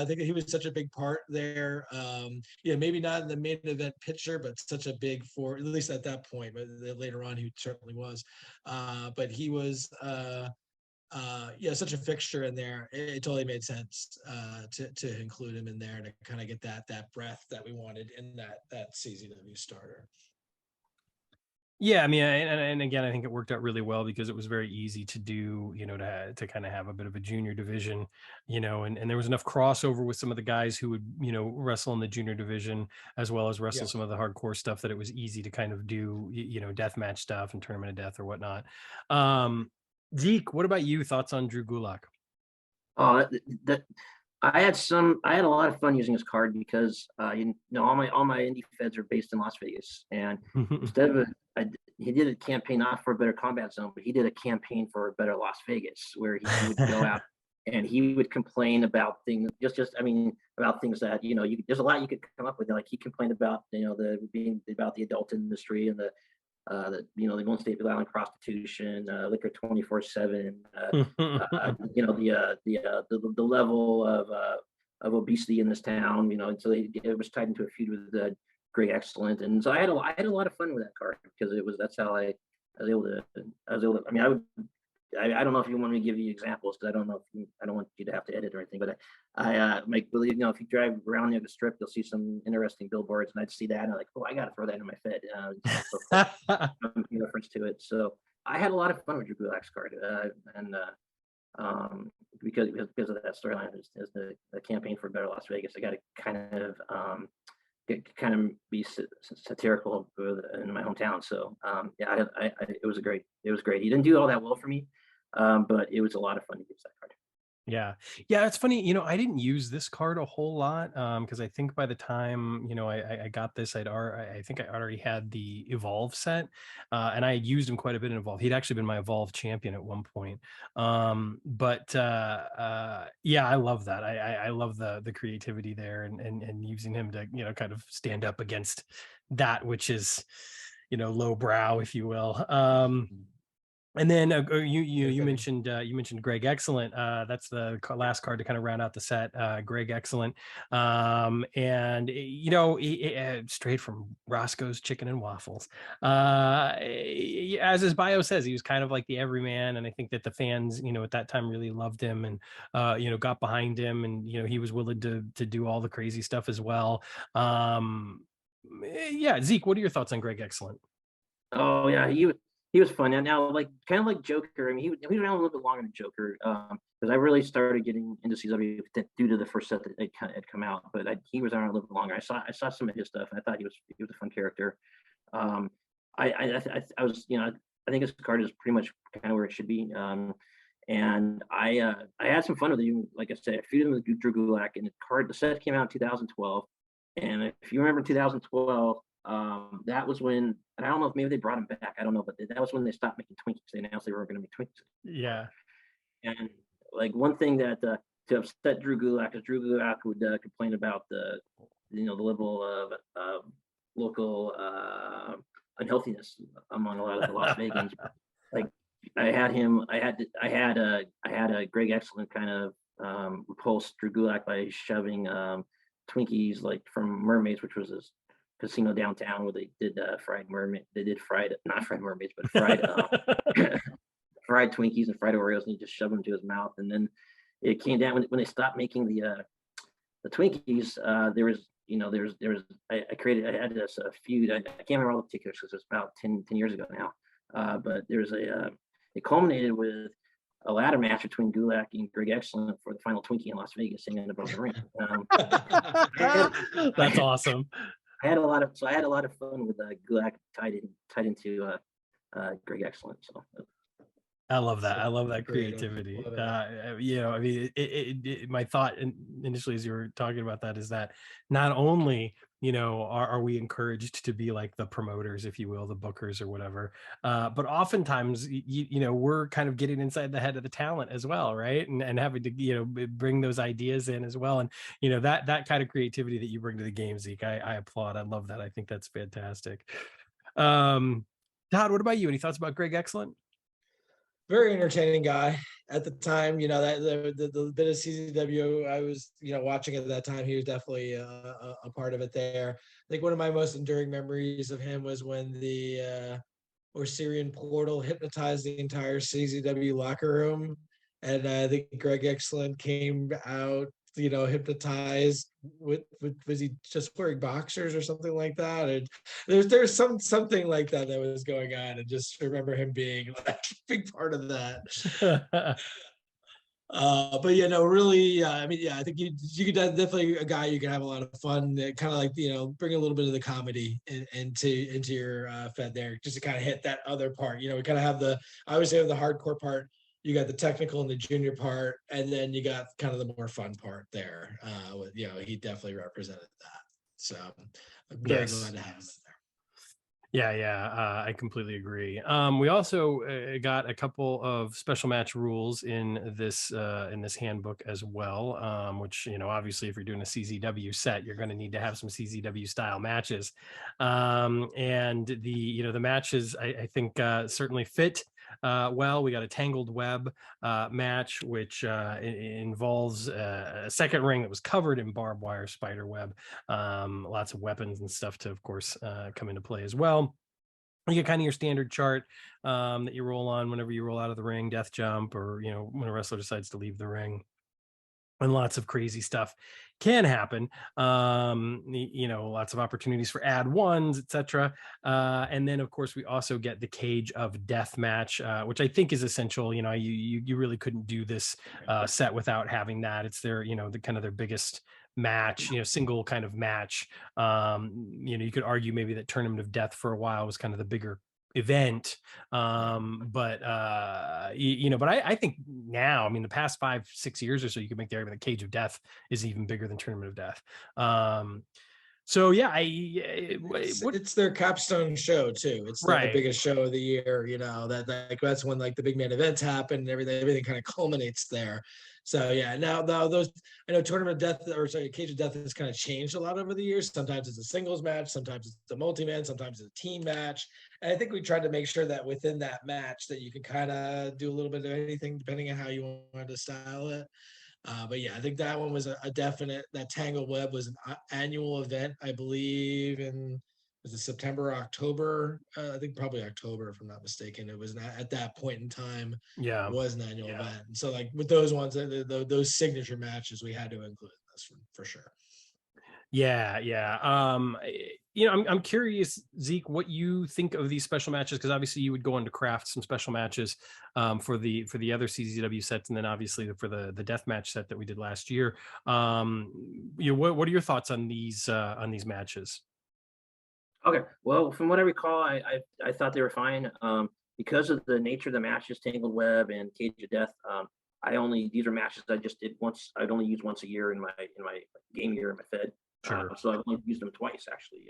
think he was such a big part there. Maybe not in the main event picture, but such a big for, at least at that point, but later on he certainly was. But he was such a fixture in there. It totally made sense to include him in there to kind of get that breath that we wanted in that CZW starter. Yeah, I mean, and again, I think it worked out really well because it was very easy to do, to kind of have a bit of a junior division, and there was enough crossover with some of the guys who would, wrestle in the junior division as well as wrestle some of the hardcore stuff, that it was easy to kind of do, deathmatch stuff and tournament of death or whatnot. Zeke, what about you? Thoughts on Drew Gulak? I had a lot of fun using his card because all my indie feds are based in Las Vegas, and instead of he did a campaign not for a better Combat Zone, but he did a campaign for a better Las Vegas, where he would go out and he would complain about things, about things that there's a lot you could come up with. Like he complained about about the adult industry and the Golden State Island prostitution, liquor 24/7, the level of obesity in this town, so it was tied into a feud with Greg Excellent, and so I had a lot of fun with that card because that's how I was able to. I mean, I don't know if you want me to give you examples, because I don't want you to have to edit or anything, but I believe, if you drive around near the strip, you'll see some interesting billboards, and I'd see that and I'm like, oh, I got to throw that in my fed. Reference to it. So I had a lot of fun with Drew Gulak's card, because of that storyline, as the campaign for Better Las Vegas. I got to kind of be satirical in my hometown. So it was great. He didn't do all that well for me, but it was a lot of fun to use that card. Yeah, it's funny, I didn't use this card a whole lot, because I think by the time I got this, I think I already had the Evolve set, and I had used him quite a bit in Evolve. He'd actually been my Evolve champion at one point. I love that. I love the creativity there, and using him to kind of stand up against that, which is lowbrow, if you will. And then you mentioned Greg Excellent. That's the last card to kind of round out the set. Greg Excellent, and straight from Roscoe's Chicken and Waffles. As his bio says, he was kind of like the everyman, and I think that the fans, at that time really loved him and got behind him, and he was willing to do all the crazy stuff as well. Zeke, what are your thoughts on Greg Excellent? Oh yeah, he was fun. And now, like, kind of like Joker. I mean, he was around a little bit longer than Joker, because I really started getting into CZW due to the first set that had come out. But he was around a little bit longer. I saw some of his stuff, and I thought he was a fun character. Um, I was, I think his card is pretty much kind of where it should be. And I had some fun with it. Like I said, I feuded with Drew Gulak, and the set came out in 2012. And if you remember 2012, that was when, and I don't know if maybe they brought him back. I don't know, but that was when they stopped making Twinkies. They announced they weren't going to make Twinkies. Yeah. And like one thing that to upset Drew Gulak, because Drew Gulak would complain about the level of local unhealthiness among a lot of the Las Vegans. Like I had a Greg Excellent kind of repulse Drew Gulak by shoving Twinkies like from Mermaids, which was this casino downtown where they did fried mermaid. They did not fried mermaids, but fried fried Twinkies and fried Oreos, and he just shoved them to his mouth. And then it came down when they stopped making the Twinkies. There was I had this feud. I can't remember all the particulars because it's about 10 years ago now. But there's it culminated with a ladder match between Gulak and Greg Excellent for the final Twinkie in Las Vegas, hanging above the ring. That's awesome. I had a lot of fun with Gulak tied into Greg Excellent. So I love that. I love that creativity. I mean, my thought initially as you were talking about that is that not only, are we encouraged to be like the promoters, if you will, the bookers or whatever, but oftentimes, we're kind of getting inside the head of the talent as well, right? And having to, bring those ideas in as well. And, that kind of creativity that you bring to the game, Zeke, I applaud. I love that. I think that's fantastic. Todd, what about you? Any thoughts about Greg Excellent? Very entertaining guy at the time. That the bit of CZW I was watching at that time, he was definitely a part of it there. I think one of my most enduring memories of him was when the Orsirian portal hypnotized the entire CZW locker room, and I think Greg Excellent came out hypnotized with was he just wearing boxers or something like that? And there's something like that was going on, and just remember him being like a big part of that. But really, I mean, I think you could definitely a guy you can have a lot of fun, kind of like bring a little bit of the comedy into your Fed there, just to kind of hit that other part. We kind of have I always say the hardcore part. You got the technical and the junior part, and then you got kind of the more fun part there. He definitely represented that. So I'm very glad to have him in there. Yeah, I completely agree. We also got a couple of special match rules in this handbook as well, which obviously if you're doing a CZW set, you're going to need to have some CZW style matches, and the matches I think certainly fit. Well, we got a tangled web match, which involves a second ring that was covered in barbed wire spider web. Lots of weapons and stuff to, of course, come into play as well. You get kind of your standard chart that you roll on whenever you roll out of the ring, death jump, or when a wrestler decides to leave the ring. And lots of crazy stuff can happen. Lots of opportunities for add ones, etc. And then, of course, we also get the cage of death match, which I think is essential. You really couldn't do this set without having that. It's their, the kind of their biggest match, single kind of match. You could argue maybe that Tournament of Death for a while was kind of the bigger event, but I think now, I mean, the past 5-6 years or so, you could make the argument that Cage of Death is even bigger than Tournament of Death. So yeah, it's their capstone show too. It's the biggest show of the year. That's when like the big main events happen and everything kind of culminates there. So yeah, now those, I know Tournament of Death, Cage of Death has kind of changed a lot over the years. Sometimes it's a singles match, sometimes it's a multi-man, sometimes it's a team match. And I think we tried to make sure that within that match that you could kind of do a little bit of anything depending on how you wanted to style it. But yeah, I think that one was a definite. That Tangled Web was an annual event, I believe, was it September or October? I think probably October, if I'm not mistaken. It was at that point in time. Yeah, was an annual event. And so like with those ones, those signature matches, we had to include this for sure. Yeah. I'm curious, Zeke, what you think of these special matches, because obviously you would go on to craft some special matches for the other CZW sets, and then obviously for the deathmatch set that we did last year. What are your thoughts on these matches? Okay. Well, from what I recall, I thought they were fine. Because of the nature of the matches, Tangled Web and Cage of Death. These are matches I just did once. I'd only use once a year in my game year in my Fed. Sure. So I've only used them twice actually.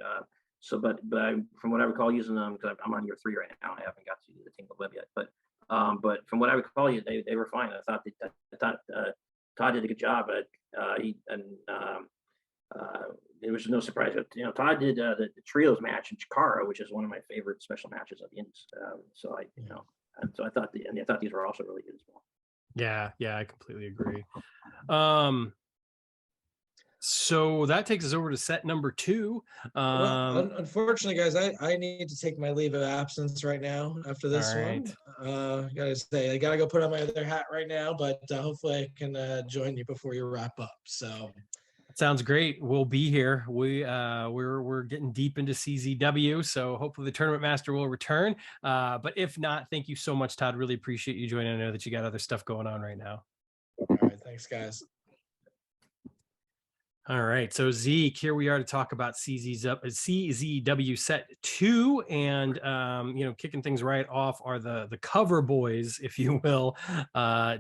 But from what I recall using them, because I'm on year 3 right now, I haven't got to the Tangled Web yet. But from what I recall, they were fine. I thought Todd did a good job. It was no surprise that Todd did the trios match in Chikara, which is one of my favorite special matches of the Indies. So I thought these were also really good as well. Yeah, I completely agree. So that takes us over to set number 2. Well, unfortunately, guys, I need to take my leave of absence right now after this one. Gotta say, I gotta go put on my other hat right now, but hopefully I can join you before you wrap up. So sounds great. We'll be here. We're getting deep into CZW, so hopefully the tournament master will return. But if not, thank you so much, Todd. Really appreciate you joining. I know that you got other stuff going on right now. All right, thanks, guys. All right, so Zeke, here we are to talk about CZW set 2, and kicking things right off are the cover boys, if you will,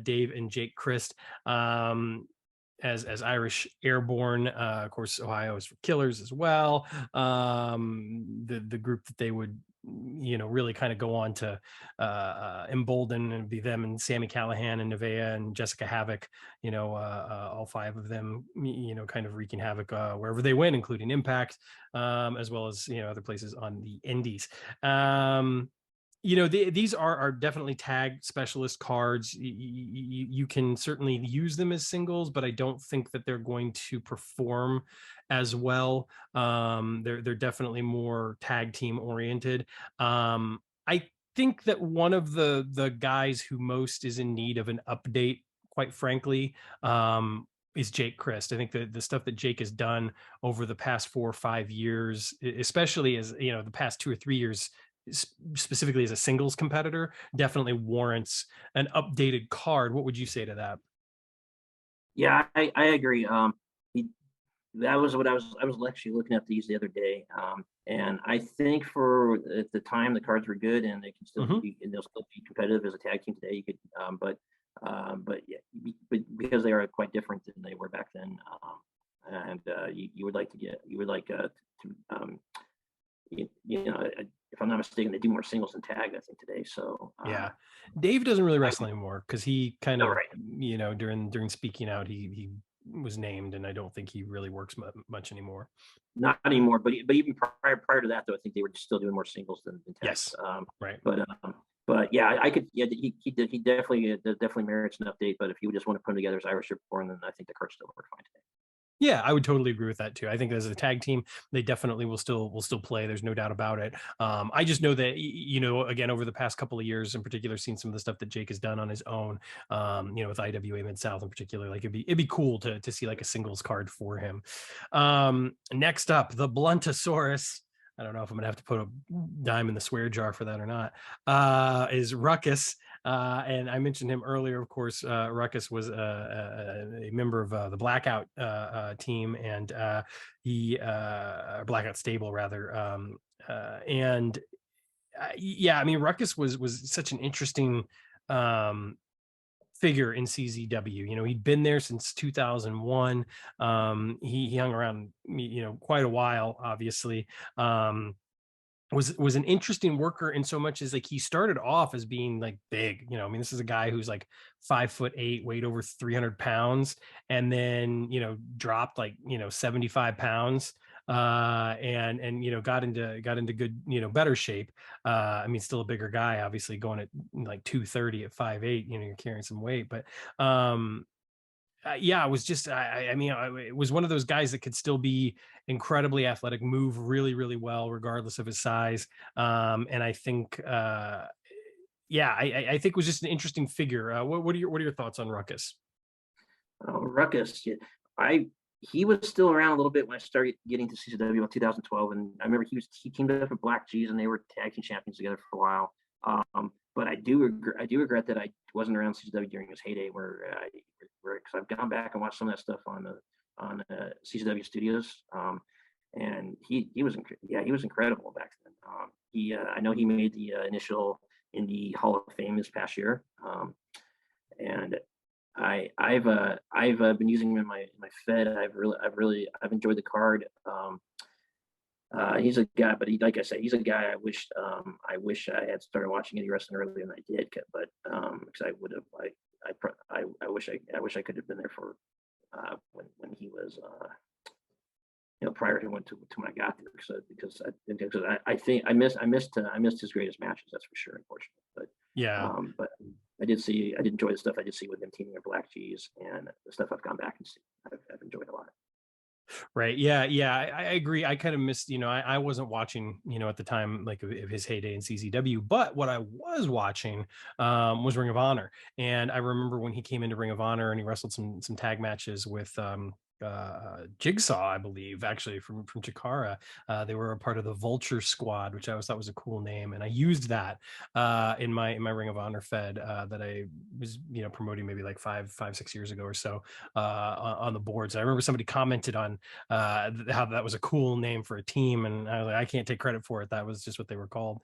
Dave and Jake Christ. As Irish Airborne, of course, Ohio is for Killers as well. The group that they would, really kind of go on to embolden, and be them and Sammy Callahan and Nevaeh and Jessica Havoc. All 5 of them, kind of wreaking havoc wherever they went, including Impact, as well as other places on the Indies. These are definitely tag specialist cards. You can certainly use them as singles, but I don't think that they're going to perform as well. They're definitely more tag team oriented. I think that one of the guys who most is in need of an update, quite frankly, is Jake Christ. I think the stuff that Jake has done over the past 4 or 5 years, especially as the past 2 or 3 years, specifically as a singles competitor, definitely warrants an updated card. What would you say to that? Yeah, I agree. That was what I was actually looking at these the other day. And I think for at the time the cards were good, and they can still be, and they'll still be competitive as a tag team today. You could, but because they are quite different than they were back then, you would like to if I'm not mistaken, they do more singles than tag, I think, today. So yeah, Dave doesn't really wrestle anymore, because he kind of, right. During speaking out, he was named, and I don't think he really works much anymore. Not anymore, but even prior to that, though, I think they were still doing more singles than tags. Yes, right. But yeah, I could. Yeah, he definitely merits an update. But if you just want to put him together as Irish Airborne, then I think the cards still work fine today. Yeah, I would totally agree with that too. I think as a tag team, they definitely will still play. There's no doubt about it. I just know that, again, over the past couple of years, in particular, seen some of the stuff that Jake has done on his own, with IWA Mid-South in particular. Like it'd be cool to see like a singles card for him. Next up, the Bluntosaurus. I don't know if I'm gonna have to put a dime in the swear jar for that or not. Is Ruckus. And I mentioned him earlier, of course. Ruckus was a member of the Blackout team, and Blackout stable rather. Yeah, I mean, Ruckus was such an interesting figure in CZW. He'd been there since 2001. He hung around, quite a while, obviously. Was an interesting worker in so much as like he started off as being like big. I mean, this is a guy who's like 5'8", weighed over 300 pounds, and then dropped like 75 pounds, and got into good, better shape. I mean, still a bigger guy, obviously, going at like 230 at 5'8". You're carrying some weight, but yeah, it was just, I mean, it was one of those guys that could still be incredibly athletic, move really, really well, regardless of his size. And I think, yeah, I think it was just an interesting figure. What are your thoughts on Ruckus? Ruckus, he was still around a little bit when I started getting to CZW in 2012, and I remember he teamed up with Black G's, and they were tag team champions together for a while. But I do regret that I wasn't around CZW during his heyday, where because I've gone back and watched some of that stuff on CZW Studios, and he was incredible back then. I know he made the initial in the Hall of Fame this past year, and I've been using him in my Fed. I've enjoyed the card. He's a guy, but like I said, he's a guy I wish I had started watching indie wrestling earlier than I did, but because I would have, I wish I could have been there for when he was prior to when I got there, because I think I missed his greatest matches, that's for sure, unfortunately. But yeah, but I did enjoy the stuff I did see with him teaming with Black G's, and the stuff I've gone back and see, I've enjoyed a lot. right. Yeah, I agree. I kind of missed, I wasn't watching, at the time, like of his heyday in CZW, but what I was watching was Ring of Honor. And I remember when he came into Ring of Honor and he wrestled some tag matches with Jigsaw, I believe, actually from Chikara. They were a part of the Vulture Squad, which I always thought was a cool name, and I used that in my Ring of Honor Fed that I was promoting maybe like 5-6 years ago or so on the boards. I remember somebody commented on how that was a cool name for a team, and I was like, I can't take credit for it. That was just what they were called.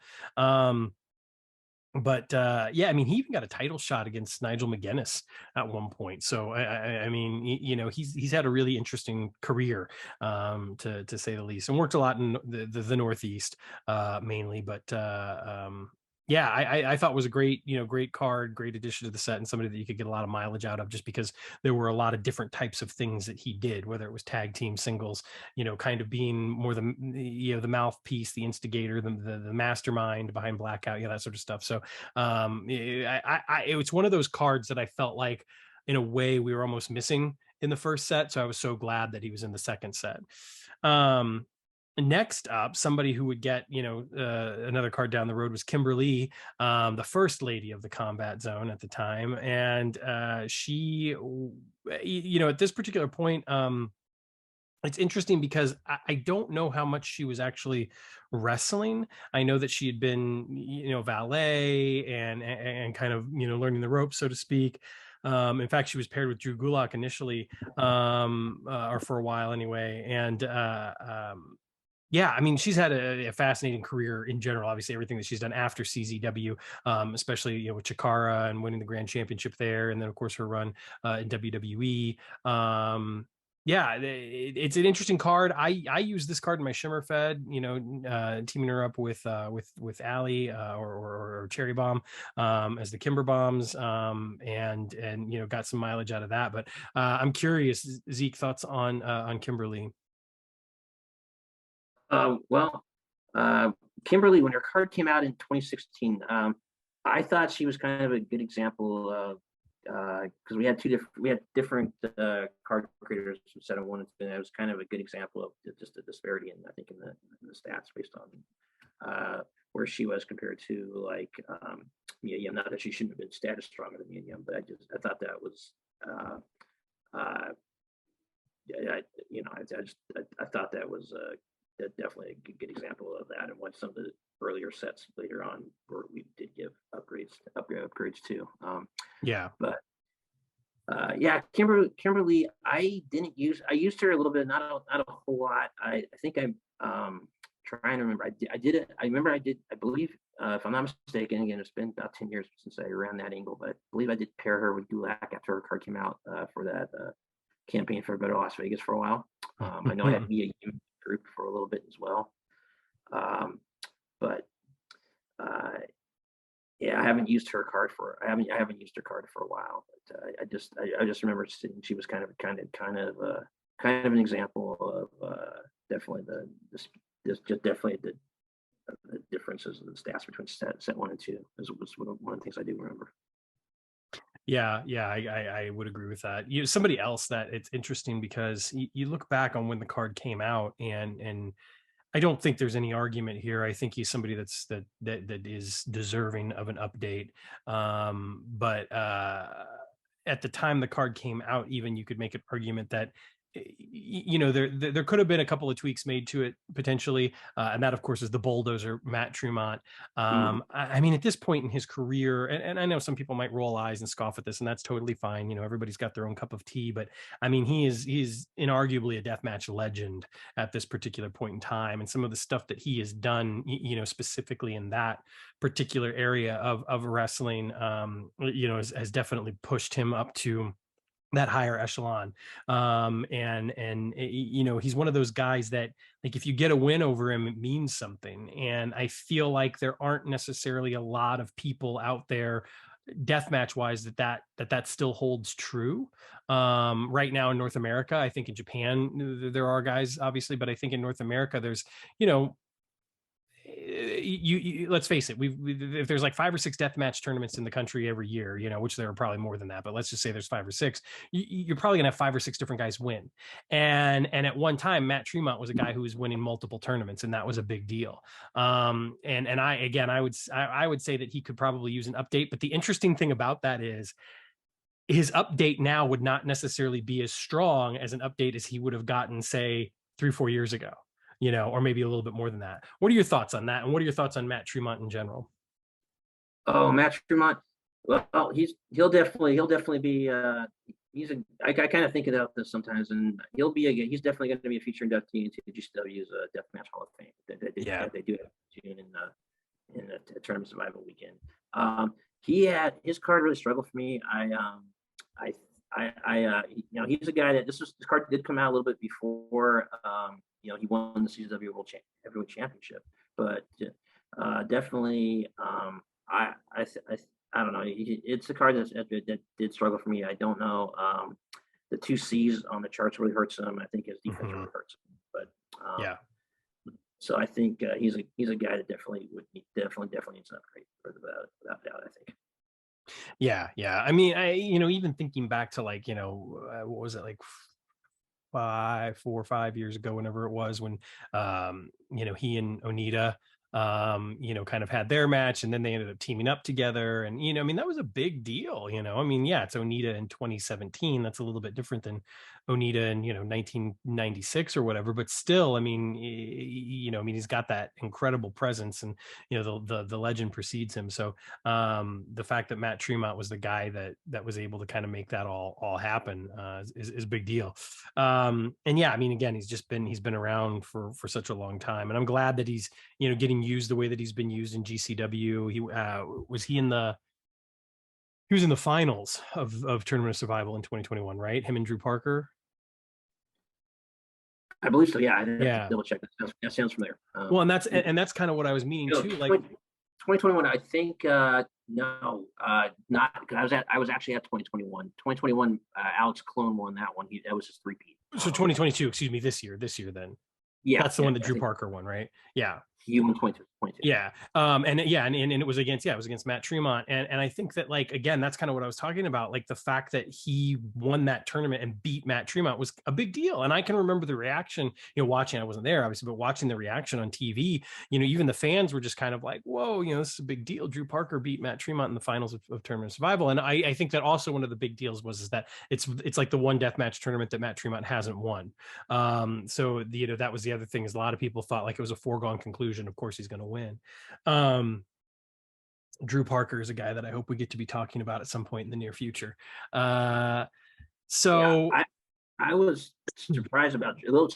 But yeah, I mean, he even got a title shot against Nigel McGuinness at one point. So I mean, he's had a really interesting career, to say the least, and worked a lot in the Northeast mainly. But yeah, I thought was a great card, great addition to the set, and somebody that you could get a lot of mileage out of, just because there were a lot of different types of things that he did, whether it was tag team, singles, kind of being more the mouthpiece, the instigator, the mastermind behind Blackout, that sort of stuff. So it was one of those cards that I felt like, in a way, we were almost missing in the first set. So I was so glad that he was in the second set. Next up, somebody who would get another card down the road was Kimberly, the first lady of the Combat Zone at the time, and she, at this particular point, it's interesting because I don't know how much she was actually wrestling. I know that she had been, valet and kind of, learning the ropes, so to speak. In fact, she was paired with Drew Gulak initially, or for a while anyway. And yeah, I mean, she's had a fascinating career in general. Obviously, everything that she's done after CZW, especially with Chikara and winning the Grand Championship there, and then of course her run in WWE. Yeah, it's an interesting card. I use this card in my Shimmer Fed, teaming her up with Allie or Cherry Bomb as the Kimber Bombs, and got some mileage out of that. But I'm curious, Zeke, thoughts on Kimberly? Well, Kimberly, when her card came out in 2016, I thought she was kind of a good example of, because we had different card creators who said I wanted to. It was kind of a good example of just the disparity, I think in the stats based on where she was compared to like Mia Yim. Not that she shouldn't have been status stronger than Mia Yim, but I thought that was I thought that was definitely a good example of that, and what some of the earlier sets later on where we did give upgrades too. Yeah, but yeah, Kimberly, I used her a little bit, not a whole lot. I think I'm trying to remember. I believe, if I'm not mistaken, again, it's been about 10 years since I ran that angle, but I believe I did pair her with Gulak after her card came out for that campaign for Better Las Vegas for a while. I know I had Mia Yim group for a little bit as well, but yeah, I haven't used her card for a while. But I just remember she was kind of an example of definitely definitely the differences in the stats between set 1 and 2 was one of the things I do remember. Yeah, I would agree with that. Somebody else that it's interesting, because you look back on when the card came out, and I don't think there's any argument here. I think he's somebody that is deserving of an update. But at the time the card came out, even you could make an argument that you know, there could have been a couple of tweaks made to it potentially, and that of course is the bulldozer Matt Tremont. I mean, at this point in his career, and I know some people might roll eyes and scoff at this, and that's totally fine. You know, everybody's got their own cup of tea, but I mean, he's inarguably a deathmatch legend at this particular point in time, and some of the stuff that he has done, you know, specifically in that particular area of wrestling, you know, has definitely pushed him up to that higher echelon. And you know, he's one of those guys that, like, if you get a win over him, it means something. And I feel like there aren't necessarily a lot of people out there deathmatch wise that still holds true right now in North America. I think in Japan there are guys obviously, but I think in North America there's, you know, you let's face it, if there's like 5 or 6 deathmatch tournaments in the country every year, you know, which there are probably more than that, but let's just say there's 5 or 6, you're probably gonna have 5 or 6 different guys win. And at one time Matt Tremont was a guy who was winning multiple tournaments, and that was a big deal. And I would say that he could probably use an update, but the interesting thing about that is his update now would not necessarily be as strong as an update as he would have gotten, say, 3-4 years ago, you know, or maybe a little bit more than that. What are your thoughts on that? And what are your thoughts on Matt Tremont in general? Oh, Matt Tremont. Well, he'll definitely be. I kind of think about this sometimes, and he's definitely going to be a feature inductee into GCW's Deathmatch Hall of Fame. They do have June in the Tournament Survival weekend. His card really struggled for me. You know, he's a guy that this card did come out a little bit before. You know, he won the CZW Heavyweight Championship, but definitely, I don't know. It's a card that did struggle for me. I don't know. The 2 C's on the charts really hurts him. I think his defense really hurts him. But yeah. So I think he's a guy that definitely needs an upgrade without doubt, I think. Yeah. I mean, you know, even thinking back to, like, you know, what was it, like 4 or 5 years ago, whenever it was, when you know, he and Onita you know, kind of had their match, and then they ended up teaming up together. And, you know, I mean, that was a big deal, you know. I mean, yeah, it's Onita in 2017. That's a little bit different than Onita in, you know, 1996 or whatever, but still, I mean, you know, I mean, he's got that incredible presence, and, you know, the legend precedes him. So the fact that Matt Tremont was the guy that was able to kind of make that all happen is a big deal. And yeah, I mean, again, he's been around for such a long time, and I'm glad that he's, you know, getting used the way that he's been used in GCW. He was in the finals of Tournament of Survival in 2021, right? Him and Drew Parker. I believe so. Yeah, I have to Yeah. double check. That sounds familiar. Well, and that's kind of what I was meaning too. Like 2021, I think no, not because I was actually at 2021. 2021, Alex Clone won that one. That was his 3-peat. So 2022, excuse me, this year then. Yeah, that's the one that Drew Parker won, right? Yeah. He won 22. Yeah. And it was against Matt Tremont. And I think that, like, again, that's kind of what I was talking about. Like, the fact that he won that tournament and beat Matt Tremont was a big deal. And I can remember the reaction, you know, watching, I wasn't there obviously, but watching the reaction on TV, you know, even the fans were just kind of like, whoa, you know, this is a big deal. Drew Parker beat Matt Tremont in the finals of Tournament of Survival. And I think that also one of the big deals is that it's like the one deathmatch tournament that Matt Tremont hasn't won. So, you know, that was the other thing, is a lot of people thought like it was a foregone conclusion. Of course he's going to win. Drew Parker is a guy that I hope we get to be talking about at some point in the near future. I was a little surprised about Drew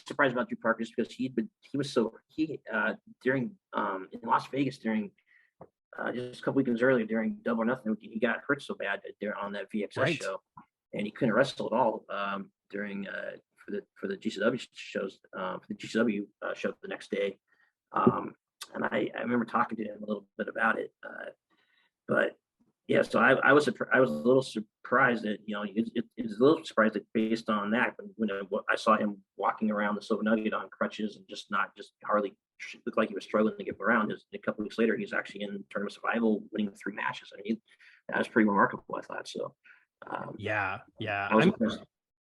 Parker, just because during in Las Vegas during just a couple weekends earlier during Double or Nothing, he got hurt so bad there on that VXS show, and he couldn't wrestle at all during for the GCW shows for the GCW show the next day. And I remember talking to him a little bit about it, but yeah, so I was a little surprised that, you know, it was a little surprised that based on that, when I saw him walking around the Silver Nugget on crutches and just hardly looked like he was struggling to get around. A couple of weeks later, he's actually in Tournament Survival, winning 3 matches. I mean, that was pretty remarkable, I thought. So yeah.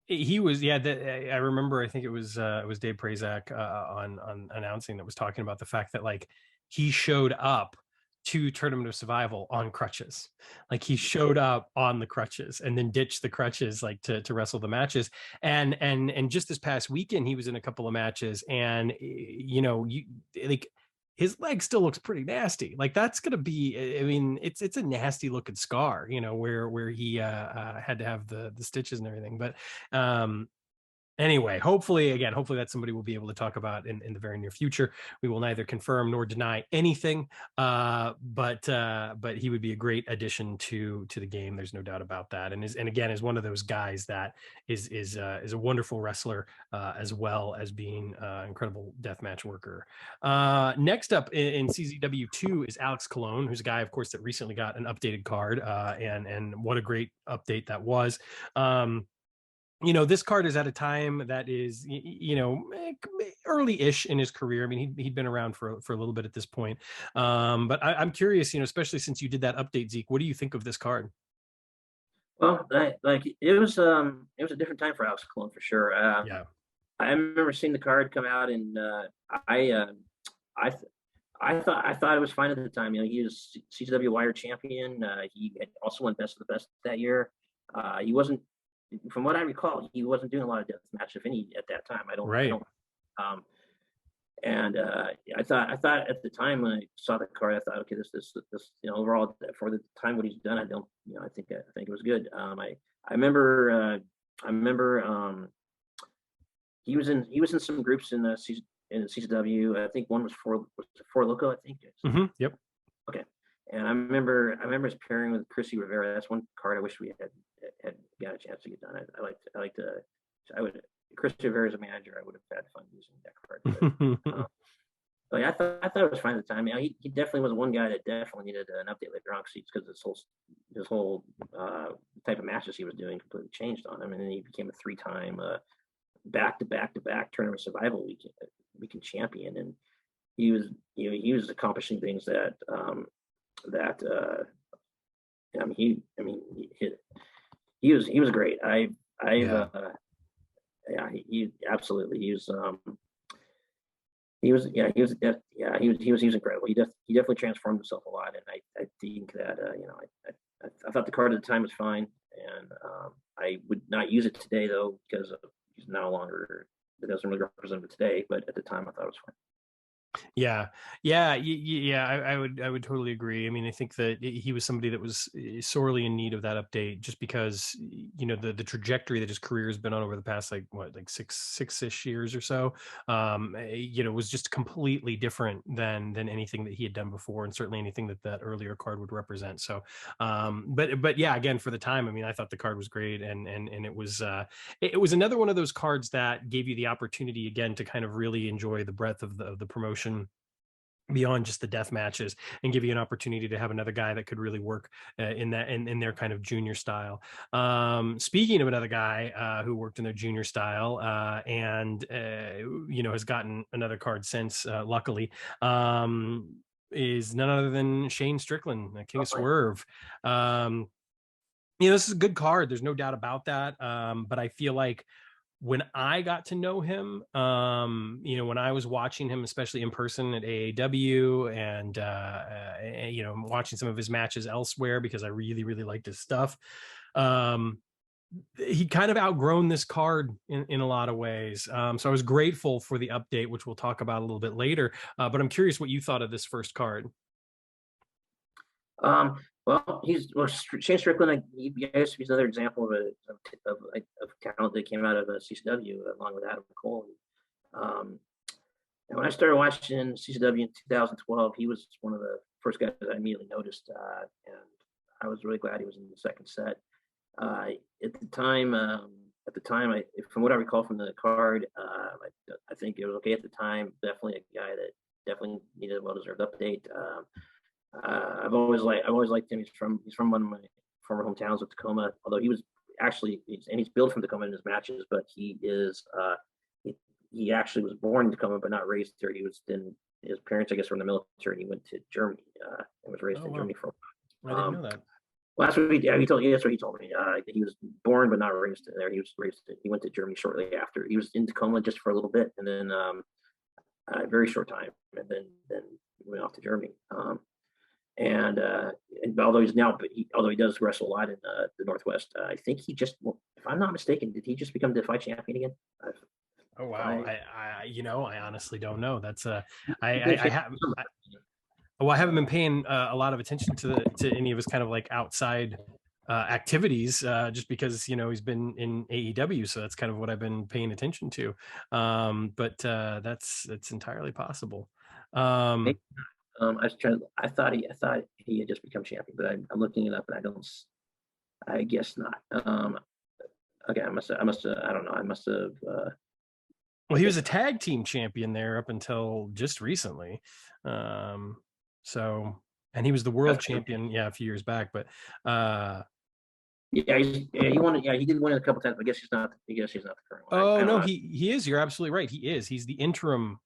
He was, I remember, I think it was Dave Prazak on announcing that was talking about the fact that, like, he showed up to Tournament of Survival on crutches. Like he showed up on the crutches and then ditched the crutches like to wrestle the matches. And just this past weekend, he was in a couple of matches, and you know, you like his leg still looks pretty nasty. Like that's gonna be, I mean, it's a nasty looking scar, you know, where he had to have the stitches and everything. But anyway, hopefully that's somebody we'll be able to talk about in the very near future. We will neither confirm nor deny anything, but he would be a great addition to the game. There's no doubt about that. And again is one of those guys that is a wonderful wrestler, as well as being an incredible deathmatch worker. Next up in CZW 2 is Alex Colon, who's a guy, of course, that recently got an updated card, and what a great update that was. You know, this card is at a time that is, you know, early-ish in his career. I mean, he'd been around for a little bit at this point. But I'm curious, you know, especially since you did that update, Zeke, what do you think of this card? Well, it was a different time for Alex Cologne for sure. Yeah. I remember seeing the card come out, and I thought it was fine at the time. You know, he was CZW Wire champion. He had also won Best of the Best that year. He wasn't, from what I recall, he wasn't doing a lot of death match, if any, at that time. I don't. And I thought at the time when I saw the card, I thought, okay, this, you know, overall for the time what he's done, I think it was good. I remember he was in some groups in the CZW. I think one was Four Loco, I think. Yep. Okay. And I remember his pairing with Chrissy Rivera. That's one card I wish we had got a chance to get done. I would. Chrissy Rivera as a manager, I would have had fun using that card. But I thought it was fine at the time. You know, he definitely was one guy that definitely needed an update later on, because his whole type of matches he was doing completely changed on him, and then he became a 3-time back-to-back tournament survival weekend champion, and he was accomplishing things that he was great. He absolutely, he was incredible. He definitely transformed himself a lot, and I think that I thought the card at the time was fine, and I would not use it today though, because he's no longer, it doesn't really represent him today. But at the time, I thought it was fine. Yeah. I would totally agree. I mean, I think that he was somebody that was sorely in need of that update, just because, you know, the trajectory that his career has been on over the past, like six-ish years or so, you know, was just completely different than anything that he had done before, and certainly anything that earlier card would represent. So, but yeah, again, for the time, I mean, I thought the card was great, and it was another one of those cards that gave you the opportunity again to kind of really enjoy the breadth of the promotion beyond just the death matches, and give you an opportunity to have another guy that could really work in their kind of junior style. Speaking of another guy who worked in their junior style, and you know, has gotten another card since, luckily, is none other than Shane Strickland, King of Swerve. You know, this is a good card, there's no doubt about that, but I feel like when I got to know him, you know, when I was watching him, especially in person at AAW, and you know, watching some of his matches elsewhere, because I really, really liked his stuff, he kind of outgrown this card in a lot of ways. So I was grateful for the update, which we'll talk about a little bit later. But I'm curious what you thought of this first card. Well, Shane Strickland. He's another example of talent that came out of CCW, along with Adam Cole. And when I started watching CCW in 2012, he was one of the first guys that I immediately noticed, and I was really glad he was in the second set. At the time, from what I recall from the card, I think it was okay at the time. Definitely a guy that definitely needed a well-deserved update. I've always liked him. He's from one of my former hometowns of Tacoma, although he's billed from Tacoma in his matches, but he actually was born in Tacoma but not raised there. His parents, I guess, were in the military, and he went to Germany and was raised in Germany for a while. I didn't know that. Well, that's what he told me. That's what he told me. He was born but not raised there. He went to Germany shortly after. He was in Tacoma just for a little bit, and then a very short time, and then went off to Germany. and although he's now, although he does wrestle a lot in the Northwest, I think he just, if I'm not mistaken, did he just become the Defy champion again? Oh wow, I honestly don't know. That's well, I haven't been paying a lot of attention to any of his kind of like outside activities, just because he's been in AEW, so that's kind of what I've been paying attention to. But that's entirely possible. I was trying. I thought he had just become champion, but I'm looking it up, and I don't. I guess not. Okay, I must. I don't know. I must have. Well, he was a tag team champion there up until just recently. So, and he was the world champion, a few years back. But he won it. Yeah, he did win it a couple times. But I guess he's not. I guess he's not the current one. Oh no, he is. You're absolutely right. He is. He's the interim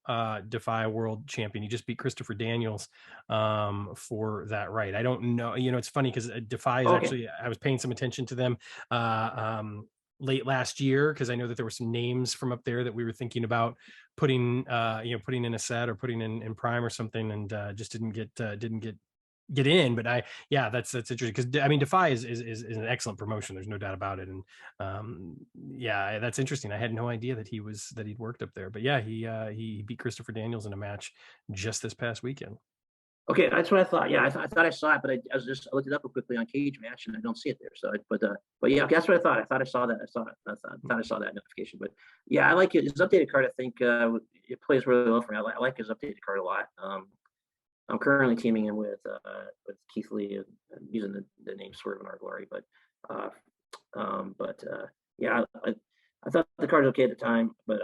Defy world champion. He just beat Christopher Daniels for that right. I don't know. It's funny because Defy is actually. I was paying some attention to them late last year because I know that there were some names from up there that we were thinking about putting in a set or putting in Prime or something, and just didn't get in. But that's interesting because I mean Defy is an excellent promotion. There's no doubt about it. And that's interesting. I had no idea that he'd worked up there. But he beat Christopher Daniels in a match just this past weekend. Okay, that's what I thought. Yeah, I thought I saw it, but I looked it up quickly on Cage Match, and I don't see it there. So, but yeah, that's what I thought. I thought I saw that. I thought I saw that notification. But yeah, I like it. His updated card. I think it plays really well for me. I like his updated card a lot. I'm currently teaming in with Keith Lee, using the name Swerve in Our Glory. But I thought the card was okay at the time, but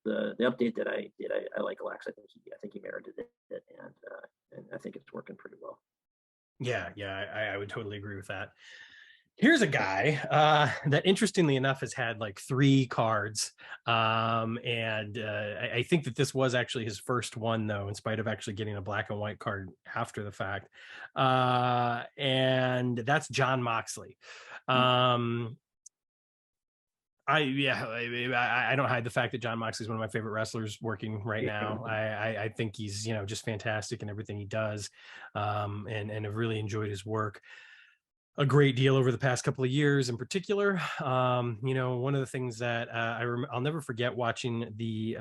the update that I did, I like Alex. I think he merited it, and I think it's working pretty well. Yeah, I would totally agree with that. Here's a guy that, interestingly enough, has had like 3 cards, and I think that this was actually his first one, though, in spite of actually getting a black and white card after the fact, and that's Jon Moxley. I don't hide the fact that Jon Moxley is one of my favorite wrestlers working right now. I think he's just fantastic in everything he does, and have really enjoyed his work a great deal over the past couple of years. In particular, one of the things that I'll never forget watching the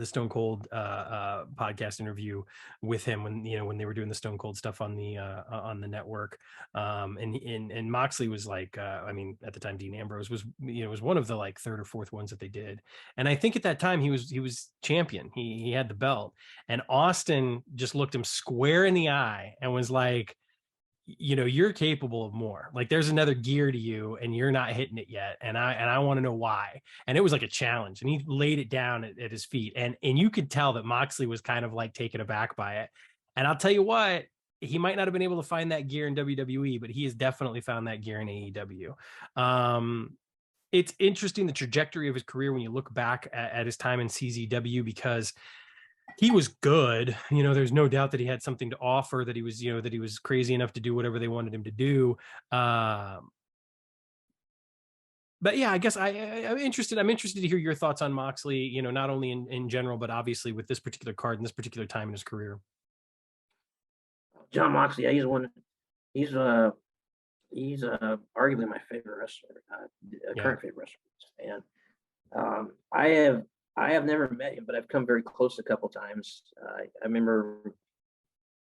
Stone Cold podcast interview with him when they were doing the Stone Cold stuff on the network, and Moxley was like, I mean, at the time Dean Ambrose was one of the like 3rd or 4th ones that they did, and I think at that time he was champion. He had the belt, and Austin just looked him square in the eye and was like, you're capable of more. Like, there's another gear to you and you're not hitting it yet. And I want to know why. And it was like a challenge, and he laid it down at his feet. And you could tell that Moxley was kind of like taken aback by it. And I'll tell you what, he might not have been able to find that gear in WWE, but he has definitely found that gear in AEW. It's interesting, the trajectory of his career when you look back at his time in CZW, because he was good. There's no doubt that he had something to offer, that he was crazy enough to do whatever they wanted him to do. But yeah, I guess I'm interested to hear your thoughts on Moxley, not only in general, but obviously with this particular card and this particular time in his career. Jon Moxley, yeah, he's arguably my favorite wrestler, current favorite wrestler. And I have never met him, but I've come very close a couple times. I remember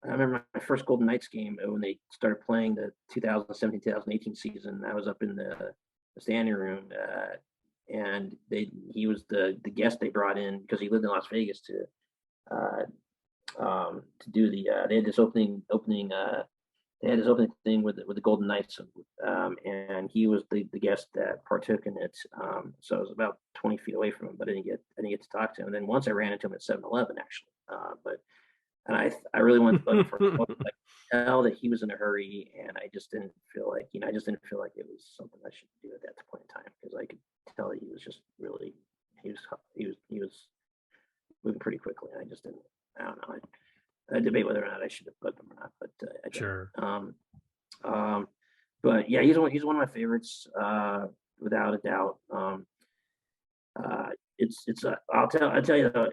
my first Golden Knights game when they started playing the 2017-2018 season. I was up in the standing room, and he was the guest they brought in because he lived in Las Vegas to do they had this opening thing with the Golden Knights, and he was the guest that partook in it. So I was about 20 feet away from him, but I didn't get to talk to him. And then once I ran into him at 7-Eleven, actually. I really wanted to for like tell that he was in a hurry, and I just didn't feel like it was something I should do at that point in time, because I could tell that he was just really he was moving pretty quickly, and I just didn't. I don't know. I debate whether or not I should have put him or not, but I didn't. Sure. But yeah, he's one of my favorites, without a doubt. I'll tell you though,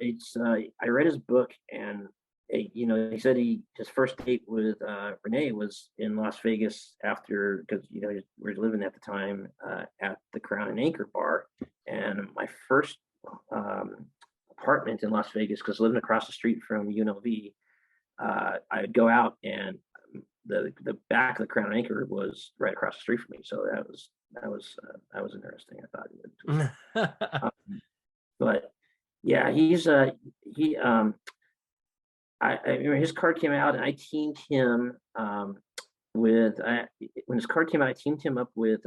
I read his book, and he said his first date with Renee was in Las Vegas after, because we were living at the time at the Crown and Anchor bar, and my first apartment in Las Vegas, because living across the street from UNLV, I would go out and the back of the Crown and Anchor was right across the street from me, so that was interesting. I thought, but yeah, he I remember his card came out, and I teamed him when his card came out. I teamed him up with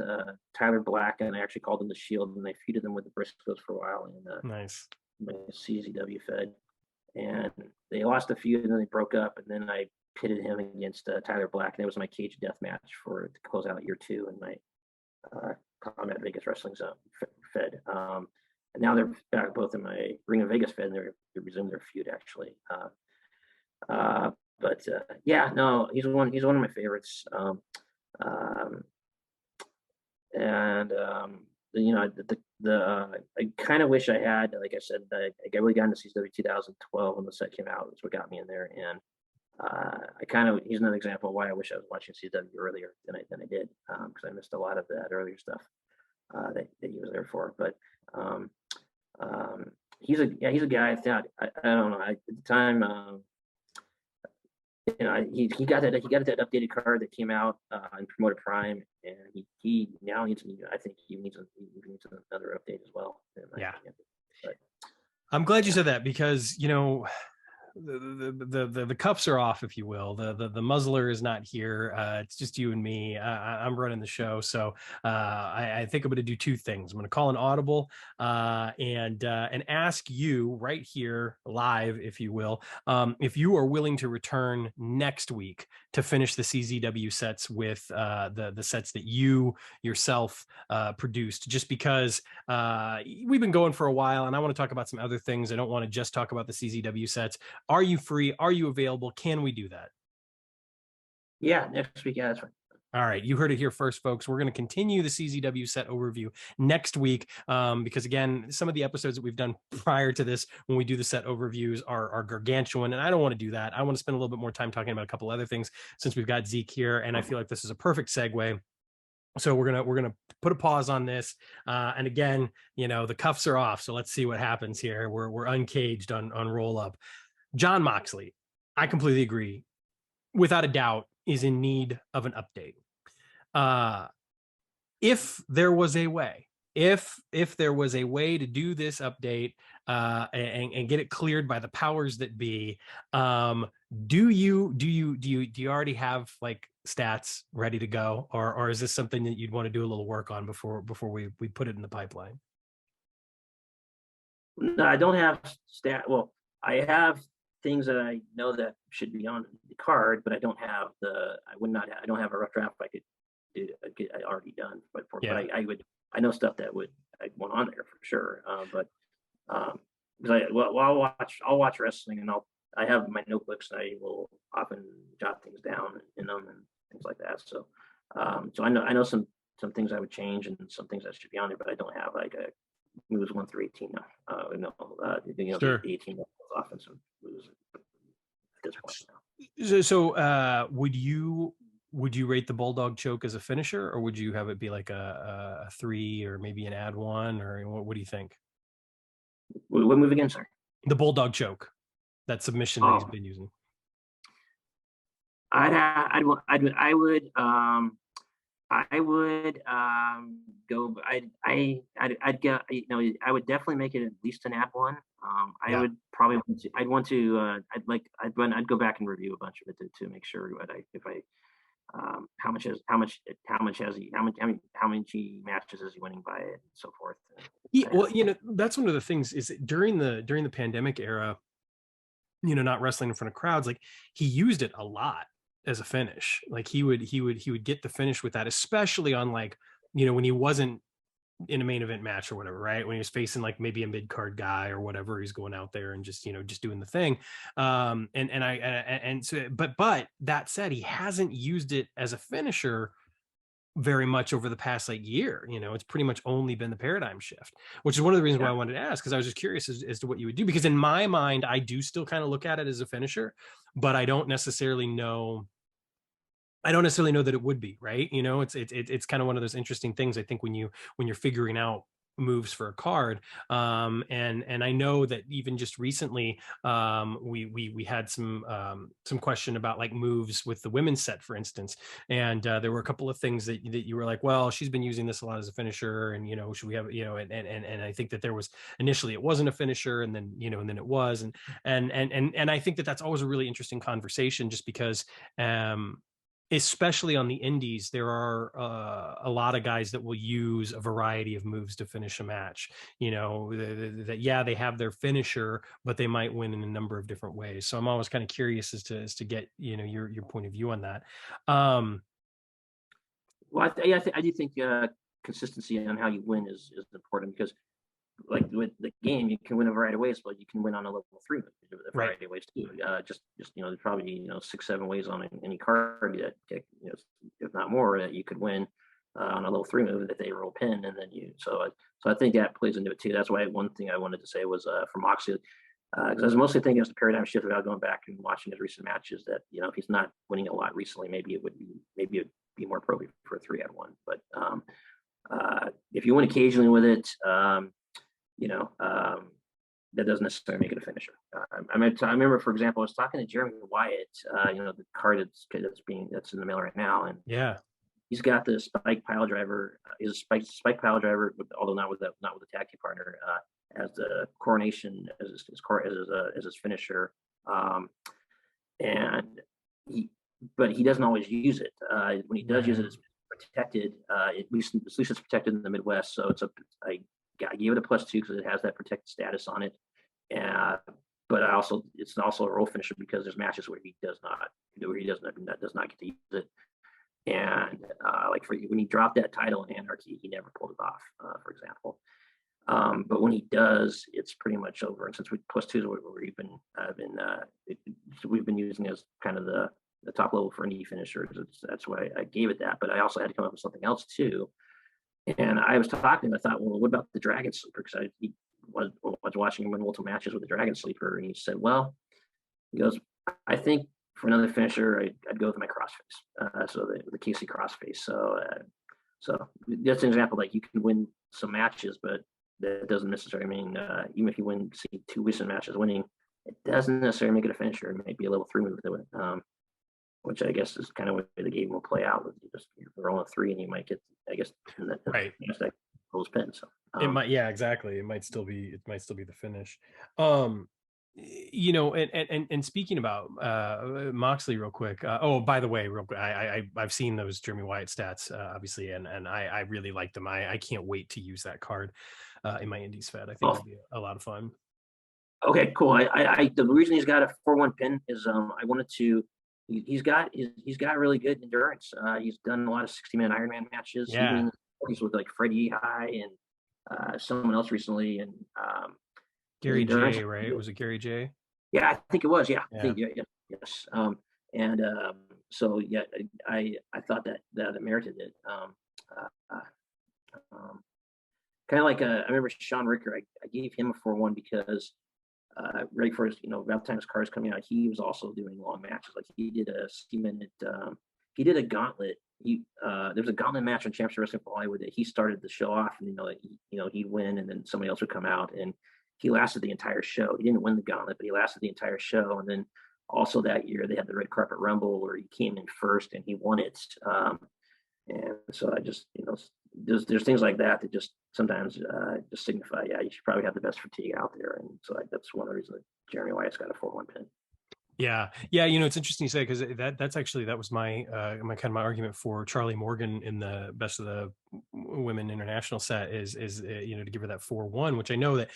Tyler Black, and I actually called him the Shield, and I feuded them with the Briscoes for a while in Nice. CZW Fed, and they lost a feud, and then they broke up, and then I pitted him against Tyler Black, and it was my cage death match to close out year 2 in my Combat Vegas Wrestling Zone Fed. And now they're back both in my Ring of Vegas Fed, and they resumed their feud actually. But yeah, no, he's one of my favorites. And I kind of wish I had, like I said, I really got into CZW 2012 when the set came out. That's what got me in there, and he's another example of why I wish I was watching CZW earlier than I did, because I missed a lot of that earlier stuff that he was there for. But he's a guy. I thought I don't know. At the time, he got that updated card that came out in Promoted Prime, and he now needs. I think he needs another update as well. Yeah. But I'm glad you said that, because the cuffs are off, if you will. The muzzler is not here. It's just you and me. I'm running the show, so I think I'm going to do 2 things. I'm going to call an audible and ask you right here live, if you will, if you are willing to return next week to finish the CZW sets with the sets that you yourself produced. Just because we've been going for a while, and I want to talk about some other things. I don't want to just talk about the CZW sets. Are you free? Are you available? Can we do that? Yeah, next week. Yeah, that's fine. All right, you heard it here first, folks. We're going to continue the CZW set overview next week, because again, some of the episodes that we've done prior to this, when we do the set overviews, are gargantuan, and I don't want to do that. I want to spend a little bit more time talking about a couple other things since we've got Zeke here, and I feel like this is a perfect segue. So we're gonna put a pause on this, and again, the cuffs are off, so let's see what happens here. We're uncaged on roll up. Jon Moxley, I completely agree, without a doubt, is in need of an update. If there was a way, if there was a way to do this update and get it cleared by the powers that be, do you already have like stats ready to go, or is this something that you'd want to do a little work on before we put it in the pipeline? No, I don't have well, I have things that I know that should be on the card, but I don't have I don't have a rough draft I could do. I already done, but I know stuff that I want on there for sure. Because I'll watch wrestling, and I have my notebooks, and I will often jot things down in them and things like that. So I know some things I would change and some things that should be on there, but I don't have like a moves 1 through 18 now. Sure. 18 offensive moves at this point now. So would you rate the Bulldog Choke as a finisher, or would you have it be like a 3 or maybe an add 1, or what do you think? What move again, sir? The Bulldog Choke, that submission that he's been using. I would go. I'd go. I would definitely make it at least an add 1. Would probably. I'd go back and review a bunch of it to make sure how many matches is he winning by it, and so forth. Yeah, well, that's one of the things is during the pandemic era, not wrestling in front of crowds, like he used it a lot as a finish. Like he would get the finish with that, especially on like, when he wasn't in a main event match or whatever, right? When he was facing like maybe a mid-card guy or whatever, he's going out there and just doing the thing. But that said, he hasn't used it as a finisher very much over the past like year. It's pretty much only been the paradigm shift, which is one of the reasons why I wanted to ask, because I was just curious as to what you would do, because in my mind I do still kind of look at it as a finisher, but I don't necessarily know that it would be, right. It's kind of one of those interesting things, I think, when you're figuring out moves for a card. And I know that even just recently, we had some question about like moves with the women's set, for instance. And there were a couple of things that you were like, well, she's been using this a lot as a finisher, and should we have, and I think that there was initially it wasn't a finisher, and then it was, and I think that that's always a really interesting conversation, just because especially on the indies, there are a lot of guys that will use a variety of moves to finish a match. They have their finisher, but they might win in a number of different ways. So I'm always kind of curious as to get your point of view on that. Well, I do think consistency on how you win is important, because like with the game, you can win a variety of ways, but you can win on a level 3 with a variety of ways too. Just there's probably 6-7 ways on any card that if not more, that you could win on a level 3 move that they roll pin, and then so I think that plays into it too. That's why one thing I wanted to say was for Moxley, because I was mostly thinking it's the paradigm shift without going back and watching his recent matches, that if he's not winning a lot recently, maybe it'd be more appropriate for a 3-on-1. But if you win occasionally with it, that doesn't necessarily make it a finisher. I remember, for example, I was talking to Jeremy Wyatt, the card that's in the mail right now, and yeah, he's got the spike pile driver. Is a spike pile driver, although not with a tag team partner, as the coronation as his finisher, and but he doesn't always use it. When he does use it, it's protected. At least it's protected in the Midwest, so I gave it a +2 because it has that protected status on it. But it's also a roll finisher because there's matches where he does not get to use it. And like when he dropped that title in Anarchy, he never pulled it off, for example. But when he does, it's pretty much over. And since +2 we've been using as kind of the top level for indie finishers, that's why I gave it that. But I also had to come up with something else too. And I was talking, I thought, well, what about the Dragon Sleeper? Because I was watching him win multiple matches with the Dragon Sleeper, and he said, well, he goes, I think for another finisher, I'd go with my crossface. So the KC crossface. So that's an example. Like, you can win some matches, but that doesn't necessarily mean, even if you win 2 recent matches winning, it doesn't necessarily make it a finisher. It might be a level 3 move to it. Which I guess is kind of what the game will play out with. You're rolling a 3, and you might get, I guess, right. That goes pin. So it might, exactly. It might still be the finish. And speaking about Moxley real quick. Oh, by the way, real quick, I've seen those Jeremy Wyatt stats, obviously, and I really like them. I can't wait to use that card in my Indies Fed. I think it'll be a lot of fun. Okay, cool. The reason he's got a 4-1 pin is I wanted to. He's got really good endurance. He's done a lot of 60-man Ironman matches. Yeah. He's with like Freddie High and someone else recently, and Gary J, right? Was it Gary J? Yeah, I think it was. Yeah. I think, yes. So yeah, I thought that it merited it. Kind of like I remember Sean Ricker. I gave him a 4-1 because right first, about the time his cars coming out, he was also doing long matches. Like, he did a 60-minute, he did a gauntlet. There was a gauntlet match on Championship Wrestling for Hollywood that he started the show off, and he'd win, and then somebody else would come out, and he lasted the entire show. He didn't win the gauntlet, but he lasted the entire show. And then also that year they had the Red Carpet Rumble where he came in first and he won it. And so I just, there's things like that just sometimes just signify, you should probably have the best fatigue out there. And so that's one of the reasons that Jeremy Wyatt's got a 4-1 pin. Yeah. It's interesting you say, because that was my kind of my argument for Charlie Morgan in the Best of the Women International set is to give her that 4-1, which I know that,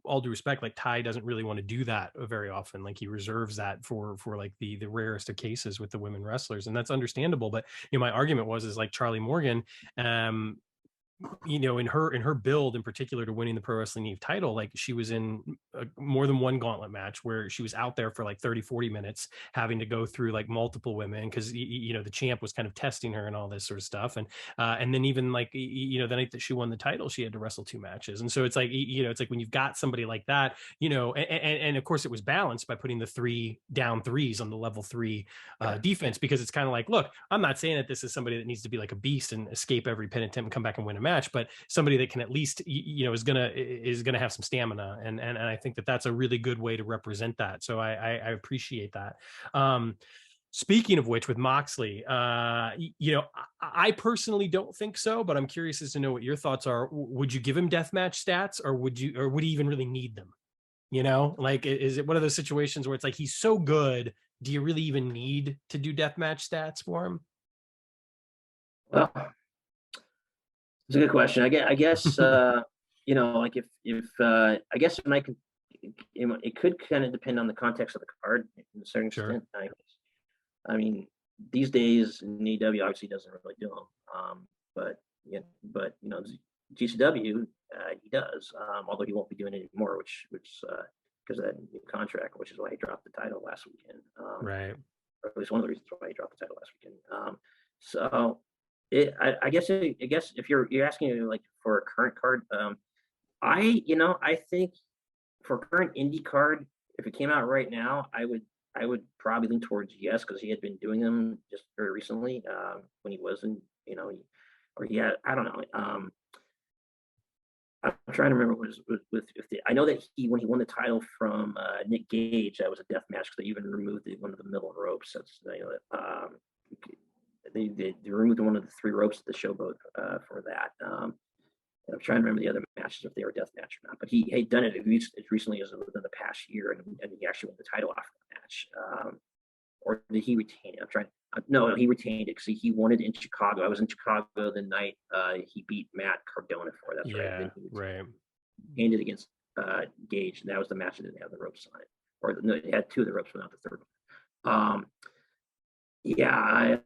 all due respect, like, Ty doesn't really want to do that very often. Like, he reserves that for like the rarest of cases with the women wrestlers, and that's understandable. But my argument is like Charlie Morgan, in her build in particular to winning the Pro Wrestling Eve title, like she was in more than one gauntlet match where she was out there for like 30-40 minutes having to go through like multiple women because the champ was kind of testing her and all this sort of stuff. And then even like the night that she won the title, she had to wrestle 2 matches. And so it's like it's like when you've got somebody like that, and of course it was balanced by putting the 3 down 3s on the level 3 defense, because it's kind of like, look, I'm not saying that this is somebody that needs to be like a beast and escape every pin attempt and come back and win a match, but somebody that can at least is gonna have some stamina, and I think that that's a really good way to represent that. So I appreciate that. Speaking of which, with Moxley, I personally don't think so, but I'm curious as to know what your thoughts are. Would you give him deathmatch stats, or would he even really need them? Like, is it one of those situations where it's like he's so good, do you really even need to do deathmatch stats for him? Well, it's a good question. I guess like if I guess it could kind of depend on the context of the card in a certain Sure. extent. I mean, these days in AEW obviously doesn't really do them, but GCW he does, although he won't be doing it anymore, which because of that new contract, which is why he dropped the title last weekend. Right. Or at least one of the reasons why he dropped the title last weekend. So I guess if you're asking like for a current card, I think for current indie card, if it came out right now, I would probably lean towards yes, because he had been doing them just very recently, when he wasn't, or he had, I don't know. I'm trying to remember I know that when he won the title from Nick Gage, that was a death match because they even removed one of the middle ropes. That's they removed one of the 3 ropes at the showboat for that. I'm trying to remember the other matches if they were death match or not. But he had done it as recently as within the past year, and he actually won the title after the match. Or did he retain it? I'm trying. No, he retained it because he won it in Chicago. I was in Chicago the night he beat Matt Cardona for. That's right. Yeah, right. Retained it against Gage, and that was the match that didn't have the ropes on it, or no, it had 2 of the ropes, but not the 3rd one. Yeah,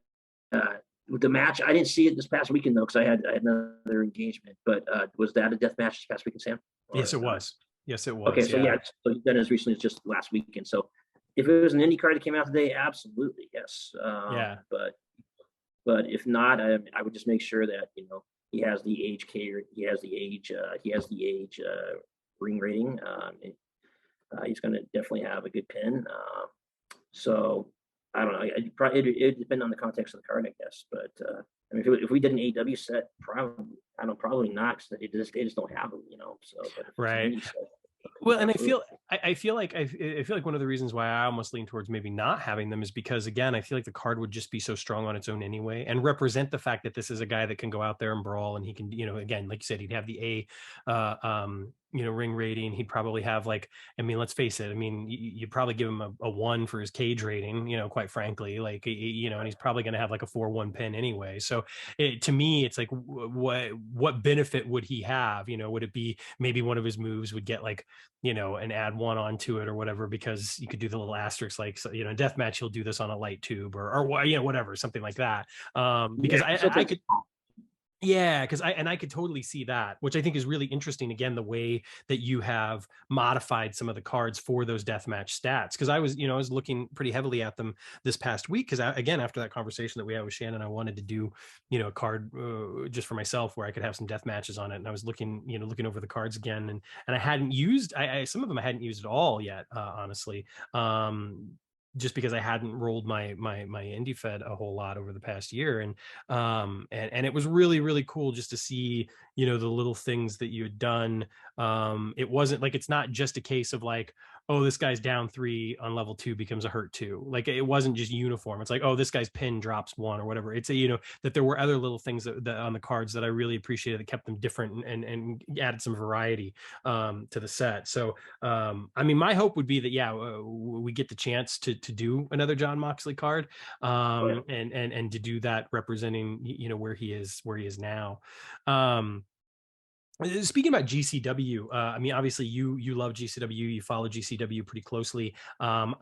the match I didn't see it this past weekend though, because I had another engagement. But was that a death match this past weekend, Sam? Yes, it was. Yes, it was. Okay, so yeah, so he's done it as recently as just last weekend. So if it was an indie card that came out today, absolutely yes. Yeah. But if not, I would just make sure that he has the age catered, he has the age ring rating. He's going to definitely have a good pin. So I don't know. It depend on the context of the card, I guess. But I mean, if we did an AEW set, probably not. Because they just don't have them, So right. Well, and I feel like one of the reasons why I almost lean towards maybe not having them is because, again, I feel like the card would just be so strong on its own anyway, and represent the fact that this is a guy that can go out there and brawl, and he can, again, like you said, he'd have the ring rating. He'd probably have, like, I mean, let's face it, I mean, you'd probably give him a 1 for his cage rating, quite frankly, like, and he's probably going to have like a 4-1 pin anyway. So to me, it's like, what benefit would he have? Would it be maybe one of his moves would get like, and add 1 onto it or whatever, because you could do the little asterisks, like, so, deathmatch, he'll do this on a light tube or whatever, something like that. Because I could. Yeah, because I could totally see that, which I think is really interesting. Again, the way that you have modified some of the cards for those deathmatch stats. Because I was looking pretty heavily at them this past week. Because again, after that conversation that we had with Shannon, I wanted to do a card just for myself where I could have some death matches on it. And I was looking over the cards again, and I hadn't used some of them I hadn't used at all yet, honestly. Just because I hadn't rolled my indie fed a whole lot over the past year, and it was really, really cool just to see the little things that you had done. It wasn't like, it's not just a case of like, oh, this guy's down 3 on level 2 becomes a hurt 2. Like, it wasn't just uniform. It's like, oh, this guy's pin drops 1 or whatever. It's that there were other little things that on the cards that I really appreciated, that kept them different and added some variety to the set. So I mean, my hope would be that we get the chance to do another John Moxley card, and to do that representing where he is now. Speaking about GCW, I mean, obviously you love GCW, you follow GCW pretty closely. I'm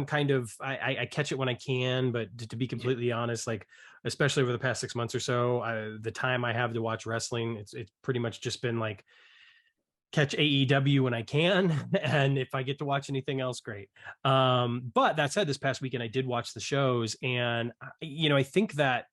kind of I catch it when I can, but to be completely honest, like especially over the past 6 months or so, the time I have to watch wrestling, it's pretty much just been like catch AEW when I can, and if I get to watch anything else, great. But that said, this past weekend I did watch the shows, and I think that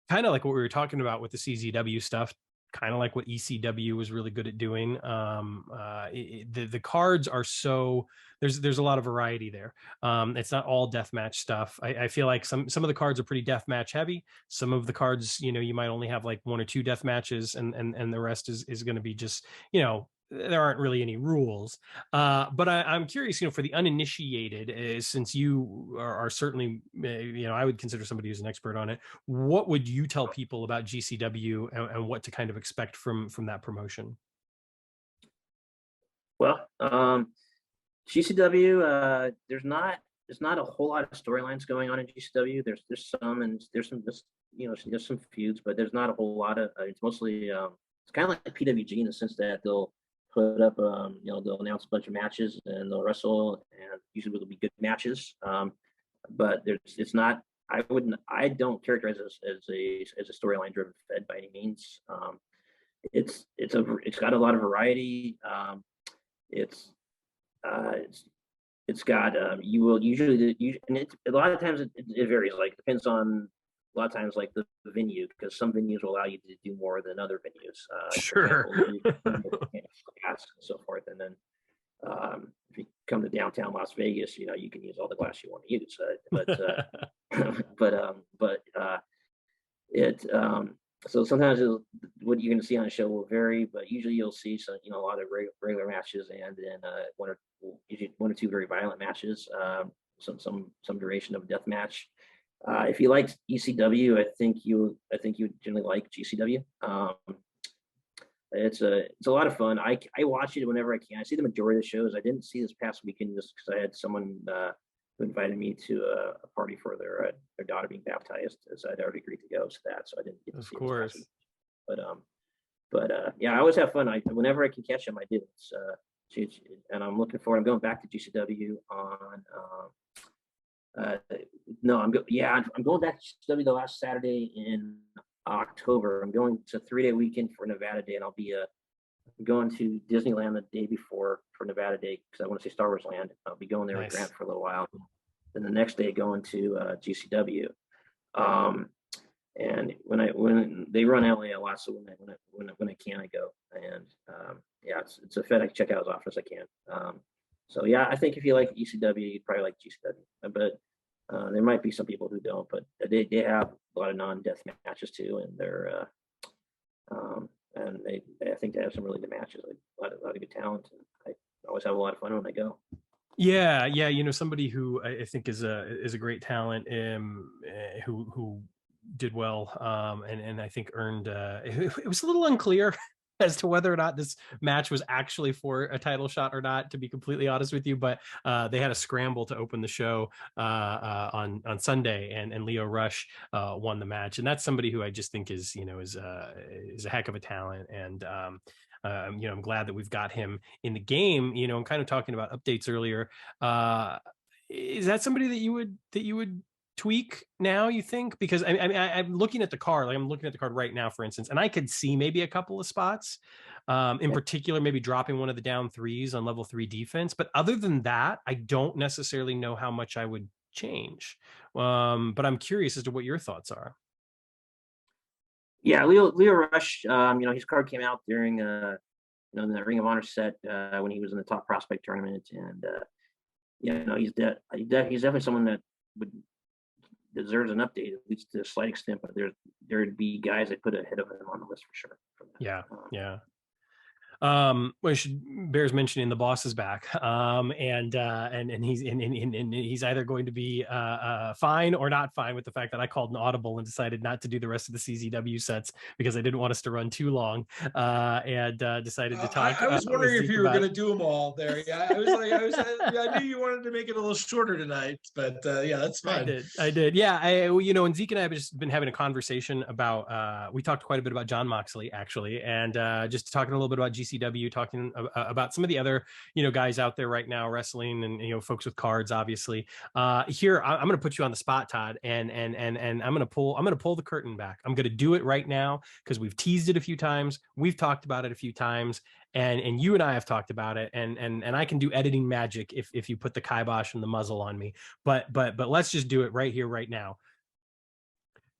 kind of like what we were talking about with the CZW stuff, kind of like what ECW was really good at doing. The cards are so there's a lot of variety there. It's not all deathmatch stuff. I feel like some of the cards are pretty deathmatch heavy. Some of the cards, you might only have like one or two death matches, and the rest is going to be just there aren't really any rules. But I'm curious, for the uninitiated, since you are certainly, I would consider somebody who's an expert on it. What would you tell people about GCW and what to kind of expect from that promotion? Well, GCW, there's not a whole lot of storylines going on in GCW. There's some, and there's some just there's some feuds, but there's not a whole lot of. It's mostly it's kind of like PWG in the sense that they'll put up they'll announce a bunch of matches and they'll wrestle, and usually it'll be good matches. But it's not. I don't characterize it as a storyline driven fed by any means. It's got a lot of variety. It's it's got you will usually and a lot of times it varies. Like it depends on a lot of times like the venue, because some venues will allow you to do more than other venues. Sure. And so forth. And then if you come to downtown Las Vegas, you can use all the glass you want to use. So sometimes what you're going to see on a show will vary, but usually you'll see a lot of regular matches, and then usually one or two very violent matches, some duration of a death match. If you like ECW, I think you generally like GCW. It's a lot of fun. I watch it whenever I can. I see the majority of the shows. I didn't see this past weekend just because I had someone who invited me to a party for their daughter being baptized, as I'd already agreed to go to that, so I didn't get to see it. Of course. But yeah, I always have fun. Whenever I can catch them, I do. And I'm looking forward. I'm going back to GCW on. No, I'm going back to GCW the last Saturday in October. I'm going to a 3-day weekend for Nevada Day, and I'll be going to Disneyland the day before for Nevada Day because I want to see Star Wars Land. I'll be going there with Grant for a little while. Then the next day going to GCW. And when they run LA a lot, so when I can, I go. And yeah, it's a Fed I check out as often as I can. So yeah, I think if you like ECW, you'd probably like GCW. But there might be some people who don't. But they have a lot of non-death matches too, and they're and I think they have some really good matches, like a lot of good talent. And I always have a lot of fun when I go. Yeah, somebody who I think is a great talent, who did well, and I think earned. It was a little unclear as to whether or not this match was actually for a title shot or not, to be completely honest with you. But they had a scramble to open the show on Sunday, and Leo Rush won the match, and that's somebody who I just think is a heck of a talent. And I'm glad that we've got him in the game. And kind of talking about updates earlier. Is that somebody that you would tweak now, you think? Because I'm looking at the card, like I'm looking at the card right now, for instance, and I could see maybe a couple of spots, in particular, maybe dropping one of the down 3s on level 3 defense. But other than that, I don't necessarily know how much I would change. But I'm curious as to what your thoughts are. Yeah, Leo Rush, his card came out during in the Ring of Honor set when he was in the top prospect tournament, and he's definitely someone that deserves an update, at least to a slight extent. But there'd be guys that put ahead of him on the list for sure. Yeah. Which bears mentioning the boss is back, and he's either going to be fine or not fine with the fact that I called an audible and decided not to do the rest of the CZW sets because I didn't want us to run too long, and decided to talk. I was with wondering if Zeke you were about going to do them all there. Yeah, I was like, I knew you wanted to make it a little shorter tonight, but yeah, that's fine. I did. Yeah. And Zeke and I have just been having a conversation about, we talked quite a bit about John Moxley actually, and just talking a little bit about GCW, talking about some of the other, guys out there right now wrestling and, folks with cards, obviously. Here, I'm going to put you on the spot, Todd, and I'm going to pull the curtain back. I'm going to do it right now because we've teased it a few times. We've talked about it a few times. And you and I have talked about it, and I can do editing magic if you put the kibosh and the muzzle on me. But let's just do it right here, right now.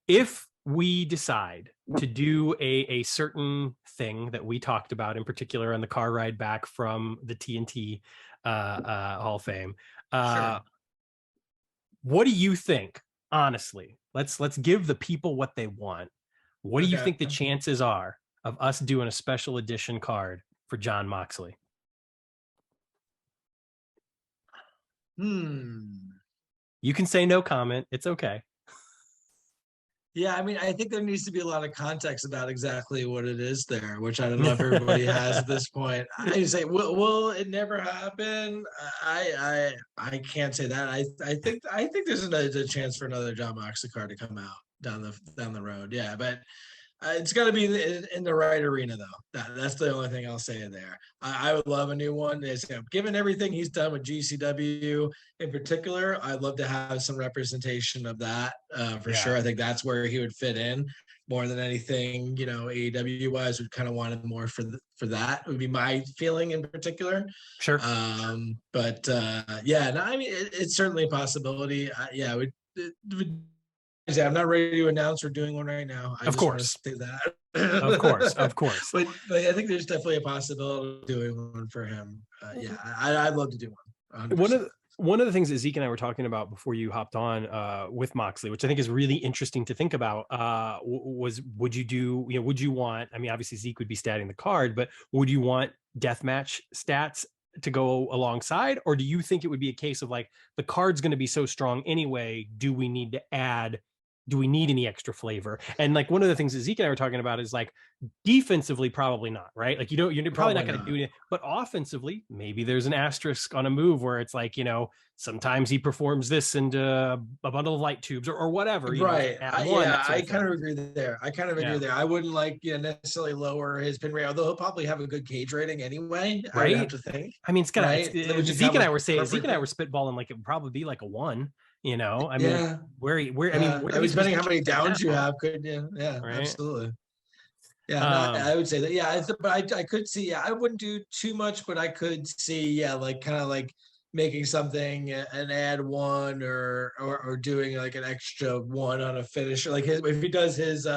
If we decide to do a certain thing that we talked about, in particular on the car ride back from the TNT Hall of Fame, Sure. what do you think? Honestly, let's give the people what they want. What do you think the chances are of us doing a special edition card for John Moxley? You can say no comment. It's okay. Yeah, I mean, I think there needs to be a lot of context about exactly what it is there, which I don't know if everybody has at this point. I say, will it never happen? I can't say that. I think there's a chance for another John Moxley card to come out down the road. Yeah, but it's got to be in the right arena, though. That's the only thing I'll say there. I would love a new one. Given everything he's done with GCW in particular, I'd love to have some representation of that for sure. I think that's where he would fit in more than anything. AEW wise, would kind of wanted more for that. Would be my feeling in particular. Sure. But yeah, no, I mean, it's certainly a possibility. It would. I'm not ready to announce we're doing one right now. Of course. Say that. Of course. But I think there's definitely a possibility of doing one for him. Yeah, I'd love to do one. 100%. One of the things that Zeke and I were talking about before you hopped on with Moxley, which I think is really interesting to think about, was would you want, I mean, obviously Zeke would be statting the card, but would you want deathmatch stats to go alongside? Or do you think it would be a case of like, the card's going to be so strong anyway, do we need any extra flavor? And like one of the things that Zeke and I were talking about is like defensively, probably not, right? Like you're probably not going to do it, but offensively, maybe there's an asterisk on a move where it's like, sometimes he performs this into a bundle of light tubes or whatever. Right. I kind of agree there. I wouldn't necessarily lower his pin rate, although he'll probably have a good cage rating anyway. Right. I have to think. I mean, it's gonna. Right? Zeke and I were spitballing like it would probably be like a 1. I mean, where I was depending how many downs you have, could you? Yeah, right? Absolutely. Yeah, I would say that. Yeah, but I could see. Yeah, I wouldn't do too much, but I could see. Yeah, like kind of like making something an add 1 or doing like an extra 1 on a finisher. Like if he does his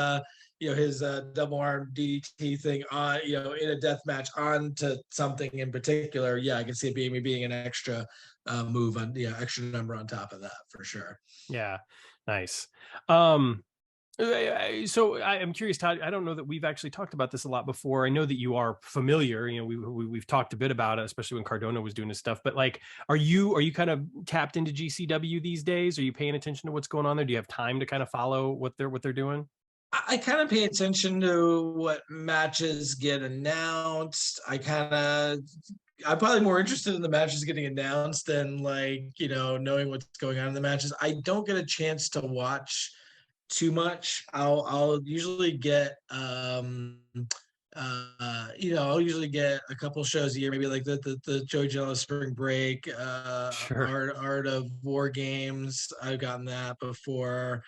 his double arm DDT thing on in a death match onto something in particular. Yeah, I can see it being an extra move on extra number on top of that for sure. Yeah, nice. So I'm curious, Todd, I don't know that we've actually talked about this a lot before. I know that you are familiar, we've talked a bit about it, especially when Cardona was doing his stuff, but like, are you kind of tapped into GCW these days? Are you paying attention to what's going on there? Do you have time to kind of follow what they're doing? I kind of pay attention to what matches get announced. I'm probably more interested in the matches getting announced than knowing what's going on in the matches. I don't get a chance to watch too much. I'll usually get I'll usually get a couple shows a year, maybe like the Joey Janela Spring Break, sure. Art of War Games. I've gotten that before.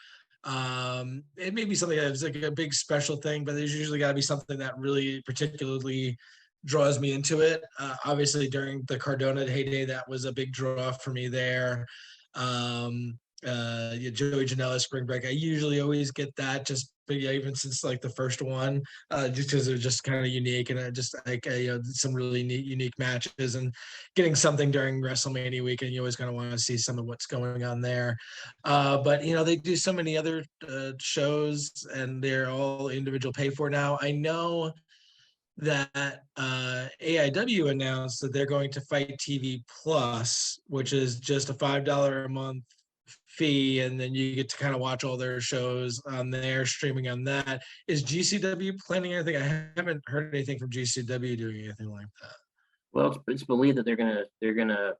It may be something that's like a big special thing, but there's usually got to be something that really particularly draws me into it. Obviously during the Cardona heyday, that was a big draw for me there. Joey Janela Spring Break, I usually always get that, just even since like the first one, just because it was just kind of unique, and just like some really neat, unique matches, and getting something during WrestleMania weekend, you always kind of want to see some of what's going on there. But they do so many other shows, and they're all individual pay for now. I know that AIW announced that they're going to Fight TV Plus, which is just a $5 a month fee, and then you get to kind of watch all their shows on there, streaming on that. Is GCW planning anything? I haven't heard anything from GCW doing anything like that. Well, it's believed that they're gonna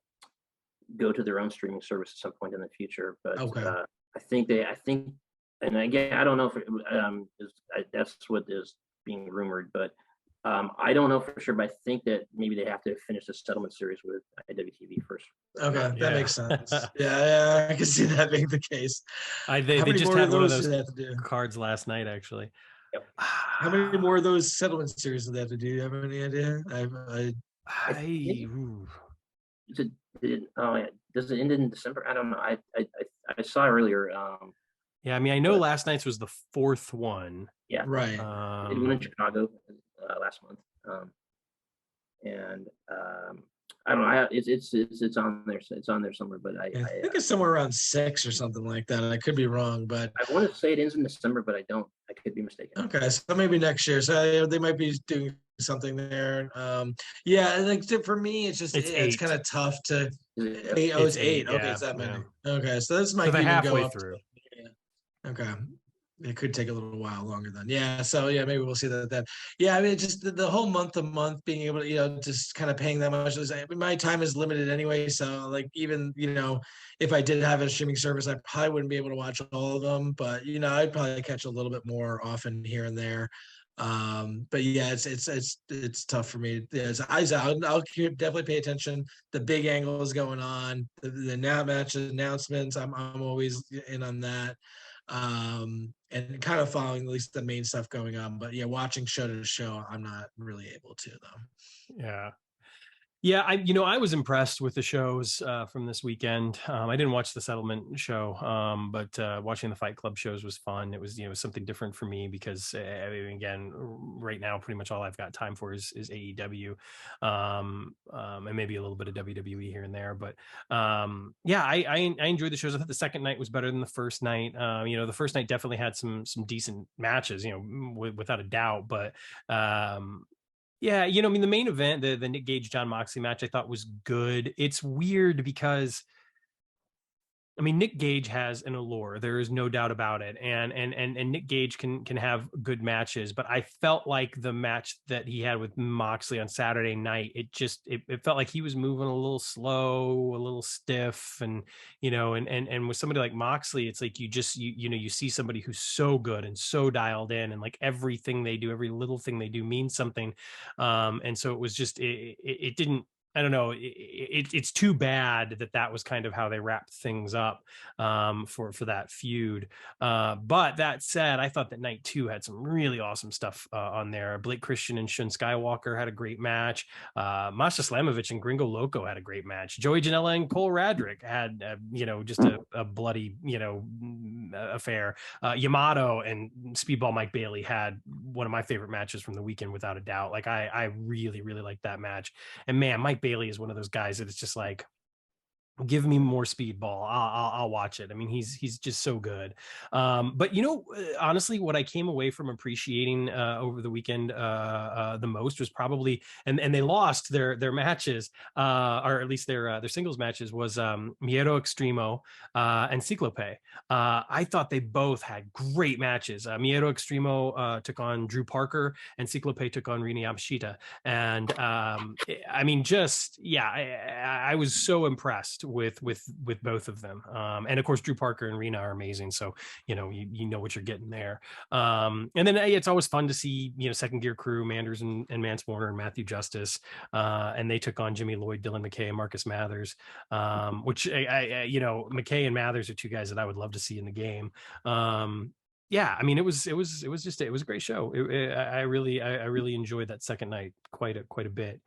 go to their own streaming service at some point in the future. But Okay. I think, and again, I don't know if that's what is being rumored, but I don't know for sure. But I think that maybe they have to finish the settlement series with IWTV first. Okay, that makes sense. Yeah, I can see that being the case. They just had one of those do they have to do? cards last night, actually. Yep. How many more of those settlement series do they have to do? Do you have any idea? Does it end in December? I don't know. I saw earlier. Yeah, I mean, I know last night's was the 4th one. Yeah, right. It went in Chicago last month, and I don't know. It's on there. It's on there somewhere, but I think it's somewhere around 6 or something like that. I could be wrong, but I want to say it ends in December, but I don't. I could be mistaken. Okay, so maybe next year. So they might be doing something there. Yeah, and like for me, it's just it's kind of tough to. It's 8. Okay, it's that many. Okay, so this might be halfway through. Okay. It could take a little while longer then. Yeah. So yeah, maybe we'll see that then. Yeah. I mean, just the whole month to month being able to, just kind of paying that much. My time is limited anyway. So like, even, if I did have a streaming service, I probably wouldn't be able to watch all of them, but I'd probably catch a little bit more often here and there. But yeah, it's tough for me. I'll definitely pay attention. The big angles going on, the now match announcements. I'm always in on that. And kind of following at least the main stuff going on, but yeah, watching show to show, I'm not really able to though. Yeah, I was impressed with the shows from this weekend. I didn't watch the settlement show, but watching the Fight Club shows was fun. It was something different for me because again, right now, pretty much all I've got time for is AEW, and maybe a little bit of WWE here and there. But yeah, I enjoyed the shows. I thought the second night was better than the first night. The first night definitely had some decent matches, without a doubt. But yeah, I mean, the main event, the Nick Gage John Moxley match, I thought was good. It's weird because, I mean, Nick Gage has an allure. There is no doubt about it, and Nick Gage can have good matches. But I felt like the match that he had with Moxley on Saturday night, it felt like he was moving a little slow, a little stiff, and and with somebody like Moxley, it's like you see somebody who's so good and so dialed in, and like everything they do, every little thing they do means something. And so it was just it didn't. I don't know. It's too bad that was kind of how they wrapped things up for that feud. But that said, I thought that night 2 had some really awesome stuff on there. Blake Christian and Shun Skywalker had a great match. Masha Slamovich and Gringo Loco had a great match. Joey Janela and Cole Radrick had just a bloody affair. Yamato and Speedball Mike Bailey had one of my favorite matches from the weekend, without a doubt. Like I really liked that match. And man, Mike Bailey is one of those guys that it's just like, give me more Speedball. I'll watch it. I mean, he's just so good. But honestly, what I came away from appreciating over the weekend the most was probably, and they lost their matches, or at least their singles matches, was Miedo Extremo and Ciclope. I thought they both had great matches. Miedo Extremo took on Drew Parker, and Ciclope took on Rina Yamashita. And I mean, I was so impressed with both of them, and of course Drew Parker and Rena are amazing, so you know what you're getting there. And then it's always fun to see Second Gear Crew, Manders and Mance Warner and Matthew Justice, and they took on Jimmy Lloyd, Dylan McKay, and Marcus Mathers, which McKay and Mathers are two guys that I would love to see in the game. Yeah, I mean, it was a great show. I really enjoyed that second night quite a bit.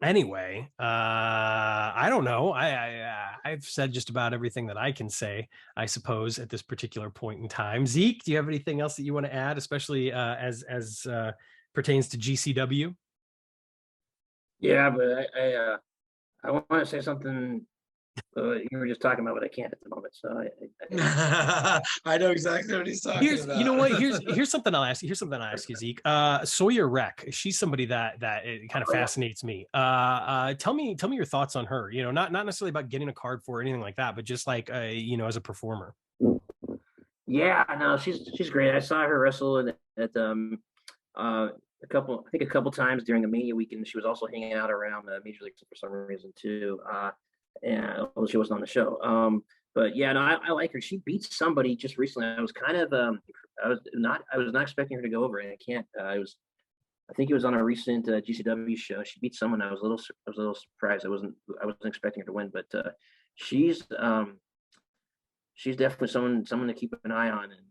Anyway, I don't know. I've said just about everything that I can say, I suppose, at this particular point in time. Zeke, do you have anything else that you want to add, especially as pertains to GCW? Yeah, but I want to say something You were just talking about what I can't at the moment. So I know exactly what he's talking about. You know what? Here's something I'll ask you. Here's something I'll ask you, Zeke. Sawyer Wreck. She's somebody that it kind of fascinates me. Tell me your thoughts on her. You know, not necessarily about getting a card for or anything like that, but just like you know, as a performer. Yeah, no, she's great. I saw her wrestle at a couple times during the Mania weekend. She was also hanging out around Major League for some reason too. And well, she wasn't on the show. But yeah, no, I like her. She beat somebody just recently. I was kind of I was not expecting her to go over, and I can't. I think it was on a recent GCW show. She beat someone. I was a little surprised. I wasn't expecting her to win, but she's she's definitely someone to keep an eye on. And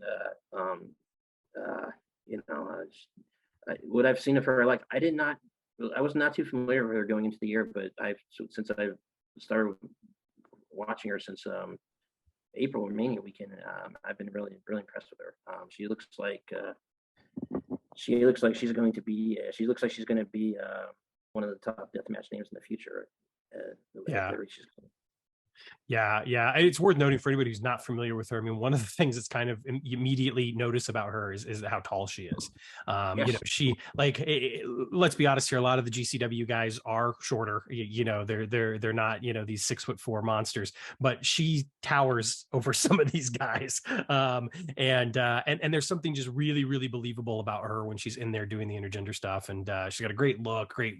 you know, what I've seen of her, like I was not too familiar with her going into the year, but since I've started watching her since April or Mania weekend, I've been really impressed with her. She looks like she's going to be one of the top deathmatch names in the future. Yeah. Yeah. It's worth noting for anybody who's not familiar with her. I mean, one of the things that's kind of immediately notice about her is how tall she is. Yes. You know, she let's be honest here. A lot of the GCW guys are shorter. You know, they're not, you know, these 6'4" monsters, but she towers over some of these guys. And there's something just really, really believable about her when she's in there doing the intergender stuff. And she's got a great look, great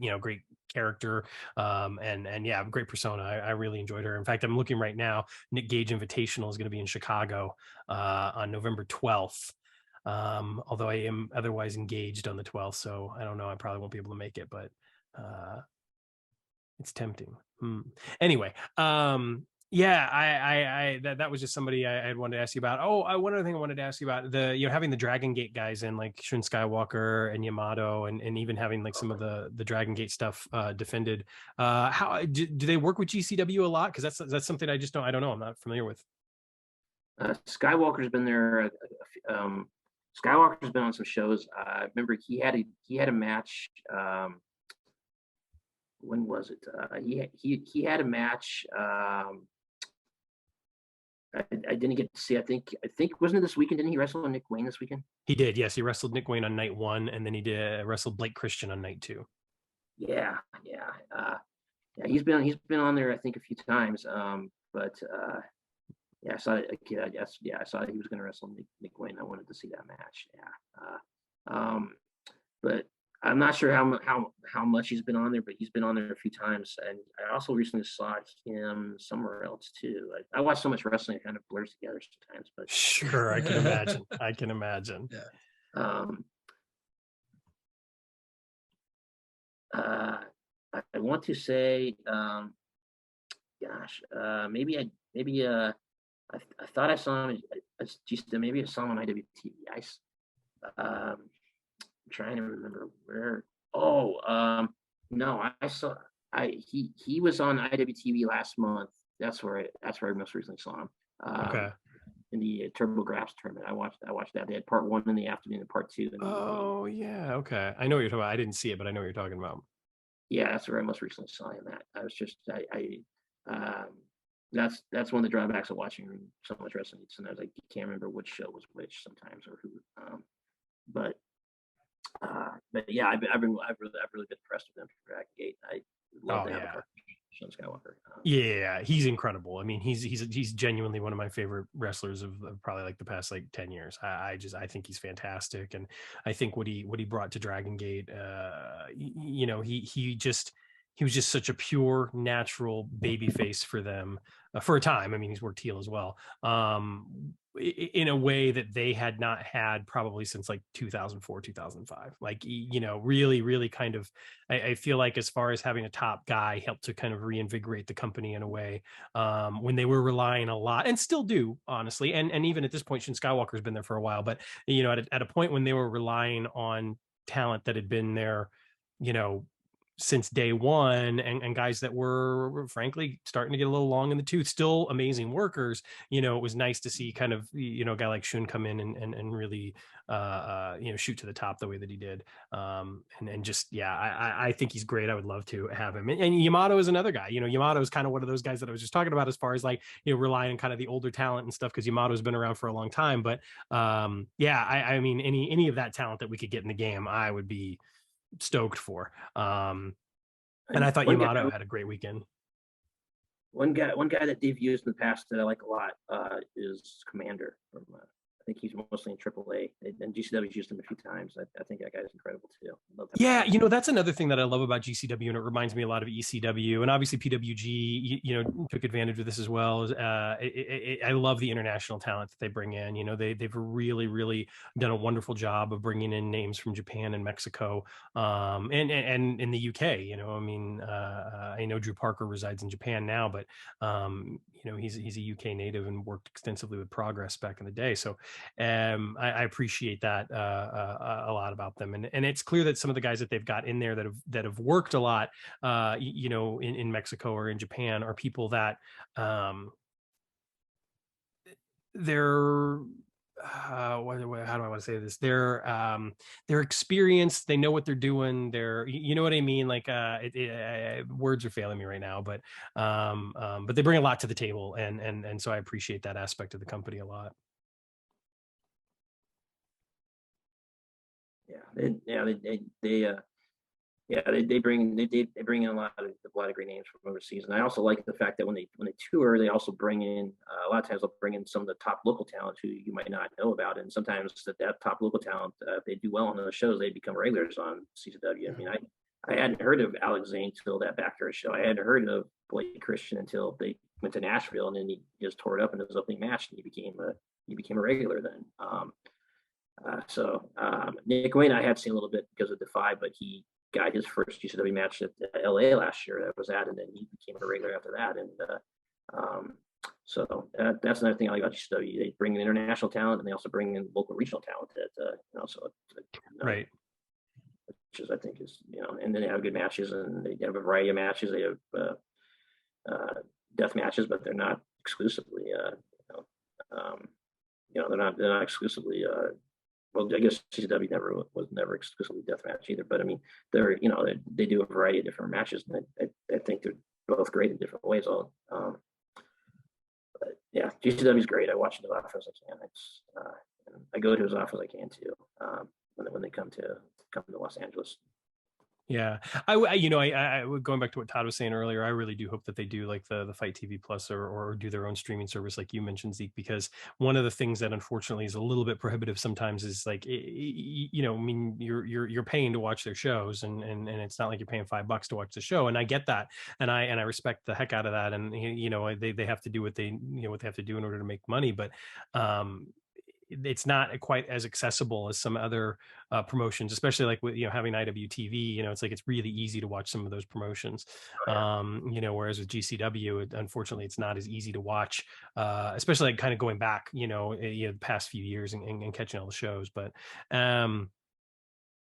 character, and yeah, great persona. I really enjoyed her. In fact, I'm looking right now. Nick Gage Invitational is going to be in Chicago on November 12th. Although I am otherwise engaged on the 12th, so I don't know. I probably won't be able to make it, but it's tempting. Anyway, yeah, I that was just somebody I had wanted to ask you about. Oh, one other thing I wanted to ask you about, having the Dragon Gate guys in, like Shun Skywalker and Yamato, and even having like some of the Dragon Gate stuff defended. How do they work with GCW a lot? Because that's something I don't know. I'm not familiar with. Skywalker's been there. Skywalker's been on some shows. I remember he had a match. When was it? He had a match. I didn't get to see. I think wasn't it this weekend? Didn't he wrestle Nick Wayne this weekend? He did. Yes, he wrestled Nick Wayne on night 1, and then he wrestled Blake Christian on night 2. Yeah. He's been on there I think a few times. But yeah, I saw it. I saw he was going to wrestle Nick Wayne. I wanted to see that match. Yeah. But I'm not sure how much he's been on there, but he's been on there a few times. And I also recently saw him somewhere else too. I watch so much wrestling, it kind of blurs together sometimes. But sure, I can imagine. I can imagine. Yeah. I want to say, maybe I thought I saw him. Maybe I saw him on IWTV. I'm trying to remember where. Oh, no, he was on IWTV last month. That's where I most recently saw him. Okay. In the Turbo Graphs tournament, I watched that. They had part 1 in the afternoon and part 2. Oh yeah, okay. I know what you're talking about. I didn't see it, but I know what you're talking about. Yeah, that's where I most recently saw him at. I was just that's one of the drawbacks of watching so much wrestling. Sometimes I can't remember which show was which sometimes, or who. But yeah, I've really been impressed with them for Dragon Gate. I love to have a card Shun Skywalker. Yeah, he's incredible. I mean, he's genuinely one of my favorite wrestlers of probably like the past like 10 years. I think he's fantastic, and I think what he brought to Dragon Gate, he was just such a pure, natural baby face for them for a time. I mean, he's worked heel as well, in a way that they had not had probably since like 2004, 2005. Like, really, really kind of, I feel like as far as having a top guy helped to kind of reinvigorate the company in a way, when they were relying a lot, and still do, honestly. And even at this point, Shun Skywalker's been there for a while, but at a point when they were relying on talent that had been there, since day one, and guys that were frankly starting to get a little long in the tooth, still amazing workers. It was nice to see kind of, a guy like Shun come in and really, shoot to the top the way that he did. And just, yeah, I think he's great. I would love to have him. And Yamato is another guy. Yamato is kind of one of those guys that I was just talking about as far as like, relying on kind of the older talent and stuff, because Yamato's been around for a long time. But yeah, I mean, any of that talent that we could get in the game, I would be stoked for. And I thought Yamato had a great weekend. One guy that they've used in the past that I like a lot is Commander from. I think he's mostly in AAA, and GCW's used him a few times. I think that guy's incredible too. Yeah, that's another thing that I love about GCW, and it reminds me a lot of ECW, and obviously PWG, took advantage of this as well. I love the international talent that they bring in. They've really, really done a wonderful job of bringing in names from Japan and Mexico, and in the UK. I know Drew Parker resides in Japan now, but he's a UK native and worked extensively with Progress back in the day. So I appreciate that a lot about them, and it's clear that some of the guys that they've got in there that have worked a lot, in Mexico or in Japan, are people that they're how do I want to say this? They're experienced. They know what they're doing. You know what I mean? Like, words are failing me right now, but they bring a lot to the table, and so I appreciate that aspect of the company a lot. They bring in a lot of great names from overseas, and I also like the fact that when they tour, they also bring in a lot of times they'll bring in some of the top local talent who you might not know about, and sometimes that top local talent, if they do well on those shows, they become regulars on CZW. I mean, I hadn't heard of Alex Zane till that Backdoor show. I hadn't heard of Blake Christian until they went to Nashville, and then he just tore it up in his opening match, and he became a regular then. Nick Wayne I had seen a little bit because of Defy, but he got his first GCW match at LA last year that was at, and then he became a regular after that. And that's another thing I like about GCW. They bring in international talent, and they also bring in local regional talent right. Which is, I think, and then they have good matches, and they have a variety of matches. They have death matches, but they're not exclusively they're not exclusively well, I guess CZW was never exclusively deathmatch either, but I mean, they do a variety of different matches, and I think they're both great in different ways. But yeah, GCW is great. I watch it as often as I can. I go to as often as I can too, when they come to Los Angeles. Yeah, I going back to what Todd was saying earlier, I really do hope that they do like the Fight TV Plus or do their own streaming service like you mentioned, Zeke, because one of the things that unfortunately is a little bit prohibitive sometimes is like, I mean, you're paying to watch their shows, and it's not like you're paying $5 to watch the show, and I get that, and I respect the heck out of that, and they have to do what they have to do in order to make money, but it's not quite as accessible as some other promotions, especially like with having IWTV. It's like it's really easy to watch some of those promotions. Whereas with GCW, unfortunately, it's not as easy to watch, especially like kind of going back, the past few years and catching all the shows. But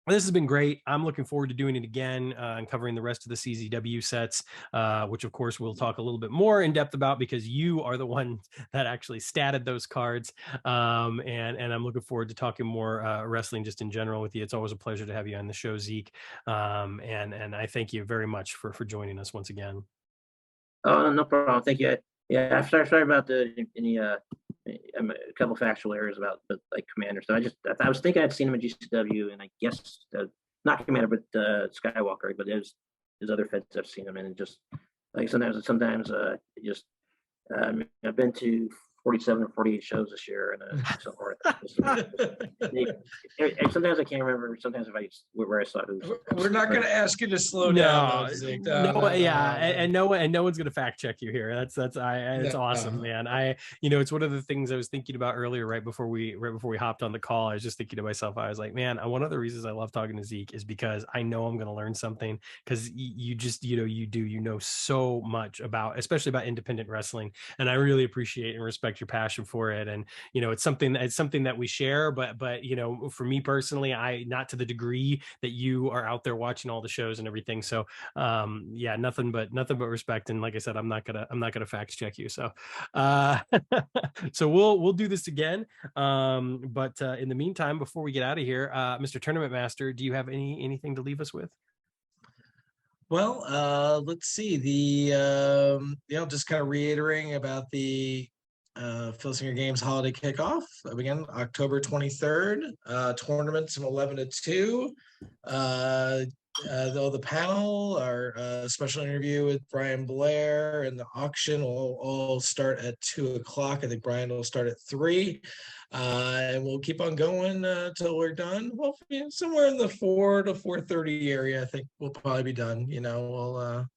this has been great. I'm looking forward to doing it again and covering the rest of the CZW sets, which of course we'll talk a little bit more in depth about because you are the one that actually statted those cards. And I'm looking forward to talking more wrestling just in general with you. It's always a pleasure to have you on the show, Zeke. And I thank you very much for joining us once again. Oh, no problem. Thank you. Yeah, sorry about a couple factual errors about like Commander. So I was thinking I'd seen him in GCW, and I guess not Commander, but Skywalker. But there's other feds I've seen him in, and just like sometimes I've been to 47 or 48 shows this year, and so forth. Sometimes I can't remember. Sometimes where I saw it. We're not going to ask you to slow down. And no one's going to fact check you here. It's awesome, man. It's one of the things I was thinking about earlier, right before we hopped on the call. I was just thinking to myself, I was like, man, one of the reasons I love talking to Zeke is because I know I'm going to learn something, because you know so much about, especially about independent wrestling, and I really appreciate and respect respect your passion for it. And, it's something that we share, but, for me personally, not to the degree that you are out there watching all the shows and everything. So, yeah, nothing but respect. And like I said, I'm not gonna fact check you. So, so we'll do this again. But in the meantime, before we get out of here, Mr. Tournament Master, do you have anything to leave us with? Well, let's see. Just kind of reiterating about the Filsinger Games holiday kickoff. Again, October 23rd. Tournaments from 11 to 2. Though the panel, our special interview with Brian Blair and the auction will all start at 2 o'clock. I think Brian will start at 3. And we'll keep on going till we're done. Well, somewhere in the 4 to 4:30 area, I think we'll probably be done. We'll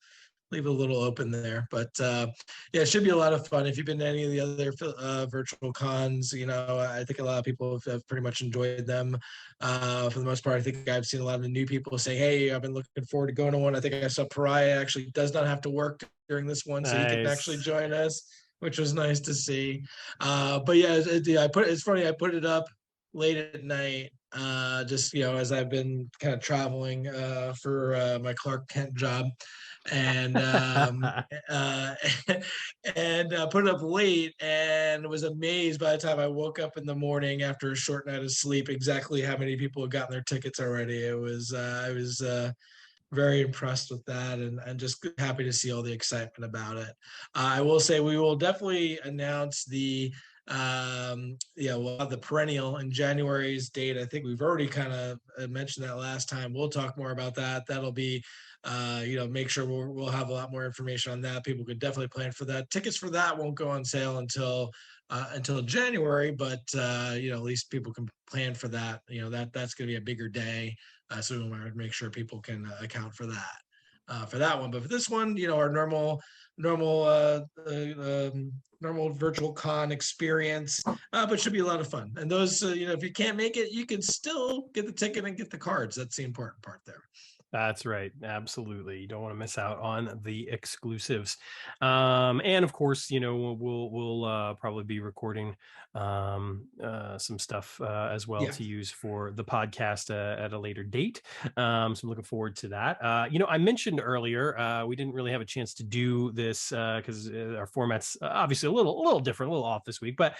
leave it a little open there, but yeah, it should be a lot of fun. If you've been to any of the other virtual cons, I think a lot of people have pretty much enjoyed them. For the most part, I think I've seen a lot of the new people say, "Hey, I've been looking forward to going to one." I think I saw Pariah actually does not have to work during this one, so he can actually join us, which was nice to see. But yeah, it's funny. I put it up late at night, just as I've been kind of traveling for my Clark Kent job, and put it up late, and was amazed by the time I woke up in the morning after a short night of sleep exactly how many people had gotten their tickets already. I was very impressed with that, and just happy to see all the excitement about it. I will say we will definitely announce the we'll have the perennial in January's date. I think we've already kind of mentioned that last time. We'll talk more about that. That'll be make sure we'll have a lot more information on that. People could definitely plan for that. Tickets for that won't go on sale until January, but at least people can plan for that. That's going to be a bigger day, so we want to make sure people can account for that one. But for this one, our normal virtual con experience, but should be a lot of fun. And those, if you can't make it, you can still get the ticket and get the cards. That's the important part there. That's right. Absolutely. You don't want to miss out on the exclusives. And of course, we'll probably be recording some stuff as well to use for the podcast at a later date. So I'm looking forward to that. I mentioned earlier, we didn't really have a chance to do this because our format's obviously a little different, a little off this week, but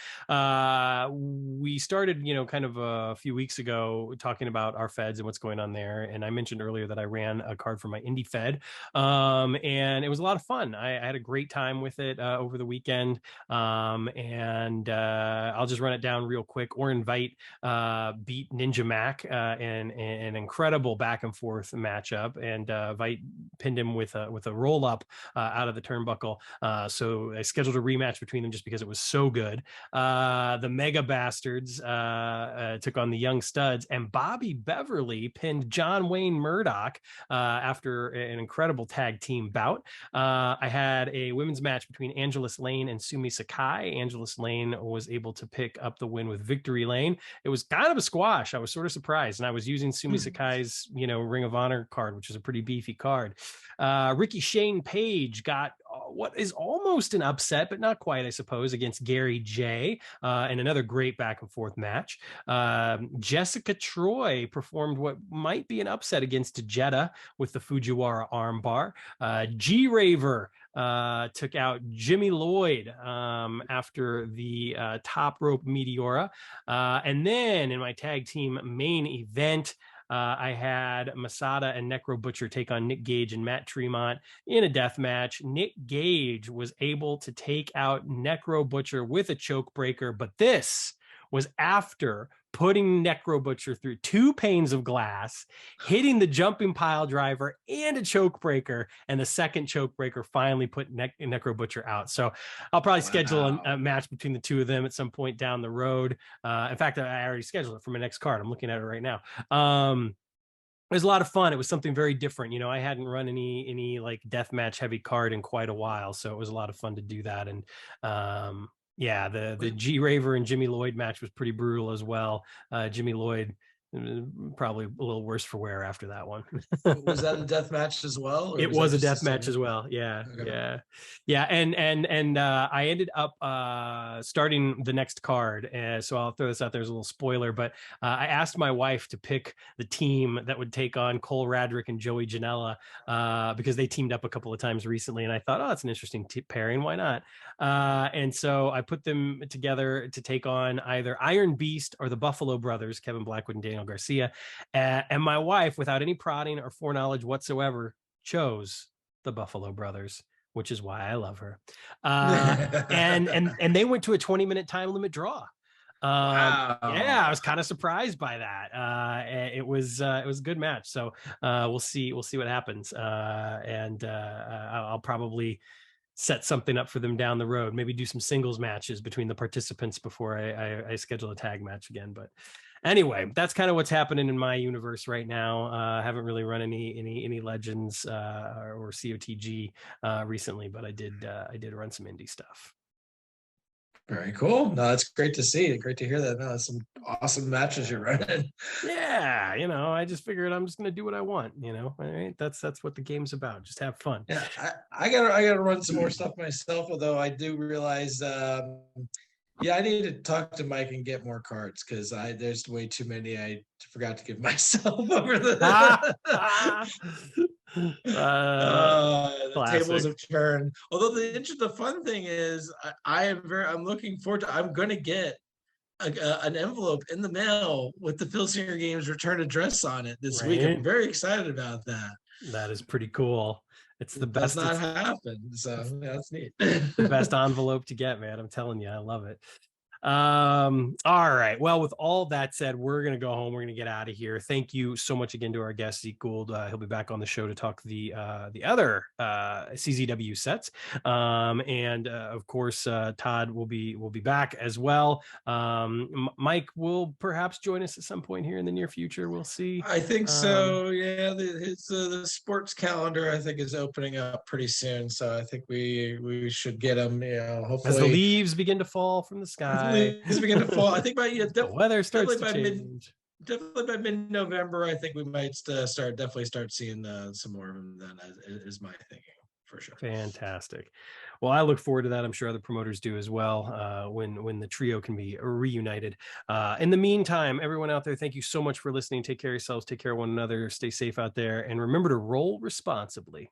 we started, kind of a few weeks ago talking about our feds and what's going on there. And I mentioned earlier that I ran a card for my indie fed, and it was a lot of fun. I had a great time with it over the weekend, and I'll just run it down real quick. Orin Veit beat Ninja Mac in an incredible back and forth matchup, and Veit pinned him with a roll up out of the turnbuckle. So I scheduled a rematch between them just because it was so good. The Mega Bastards took on the Young Studs, and Bobby Beverly pinned John Wayne Murdoch after an incredible tag team bout. I had a women's match between Angelus Lane and Sumi Sakai. Angelus Lane was able to pick up the win with Victory Lane. It was kind of a squash. I was sort of surprised, and I was using Sumi Sakai's Ring of Honor card, which is a pretty beefy card. Ricky Shane Page got what is almost an upset, but not quite, I suppose, against Gary J, and another great back and forth match. Jessica Troy performed what might be an upset against Jetta with the Fujiwara armbar. G-Raver took out Jimmy Lloyd after the top rope Meteora. And then in my tag team main event, I had Masada and Necro Butcher take on Nick Gage and Matt Tremont in a death match. Nick Gage was able to take out Necro Butcher with a choke breaker, but this was after putting Necro Butcher through 2 panes of glass, hitting the jumping pile driver and a choke breaker, and the second choke breaker finally put Necro Butcher out. So I'll probably schedule a match between the two of them at some point down the road. In fact, I already scheduled it for my next card. I'm looking at it right now. It was a lot of fun. It was something very different. I hadn't run any like deathmatch heavy card in quite a while, so it was a lot of fun to do that. And yeah, the G Raver and Jimmy Lloyd match was pretty brutal as well. Jimmy Lloyd Probably a little worse for wear after that one. Was that a death match as well? It was a death match as well. Yeah. Okay. Yeah. And I ended up starting the next card. So I'll throw this out there as a little spoiler, but I asked my wife to pick the team that would take on Cole Radrick and Joey Janela because they teamed up a couple of times recently. And I thought, oh, that's an interesting pairing. Why not? And so I put them together to take on either Iron Beast or the Buffalo Brothers, Kevin Blackwood and Daniel Garcia. And my wife, without any prodding or foreknowledge whatsoever, chose the Buffalo Brothers, which is why I love her. And they went to a 20-minute time limit draw. Wow. Yeah, I was kind of surprised by that. It was a good match. So we'll see what happens. I'll probably set something up for them down the road. Maybe do some singles matches between the participants before I schedule a tag match again. But anyway, that's kind of what's happening in my universe right now. I haven't really run any legends or COTG recently, but I did run some indie stuff. Very cool. No, that's great to see. Great to hear that. No, that's some awesome matches you're running. Yeah, I just figured I'm just gonna do what I want. All right, that's what the game's about. Just have fun. Yeah, I gotta run some more stuff myself. Although I do realize, yeah, I need to talk to Mike and get more cards because there's way too many. I forgot to give myself over the. The tables have turned. Although the fun thing is, I'm looking forward to. I'm going to get an envelope in the mail with the Filsinger Games return address on it this week. I'm very excited about that. That is pretty cool. It's the best. Does not happen, so yeah, that's neat. The best envelope to get, man. I'm telling you, I love it. All right, well, with all that said, we're gonna go home. We're gonna get out of here. Thank you so much again to our guest Zeke Gould. He'll be back on the show to talk the other CZW sets, and of course Todd will be back as well. Mike will perhaps join us at some point here in the near future. We'll see. I think so. Yeah, the sports calendar I think is opening up pretty soon, so I think we should get him. Hopefully as the leaves begin to fall from the sky. Leaves begin to fall. I think the weather starts to change. Definitely by mid-November, I think we might definitely start seeing some more of them. Then is my thinking for sure. Fantastic. Well, I look forward to that. I'm sure other promoters do as well when the trio can be reunited. In the meantime, everyone out there, thank you so much for listening. Take care of yourselves. Take care of one another. Stay safe out there, and remember to roll responsibly.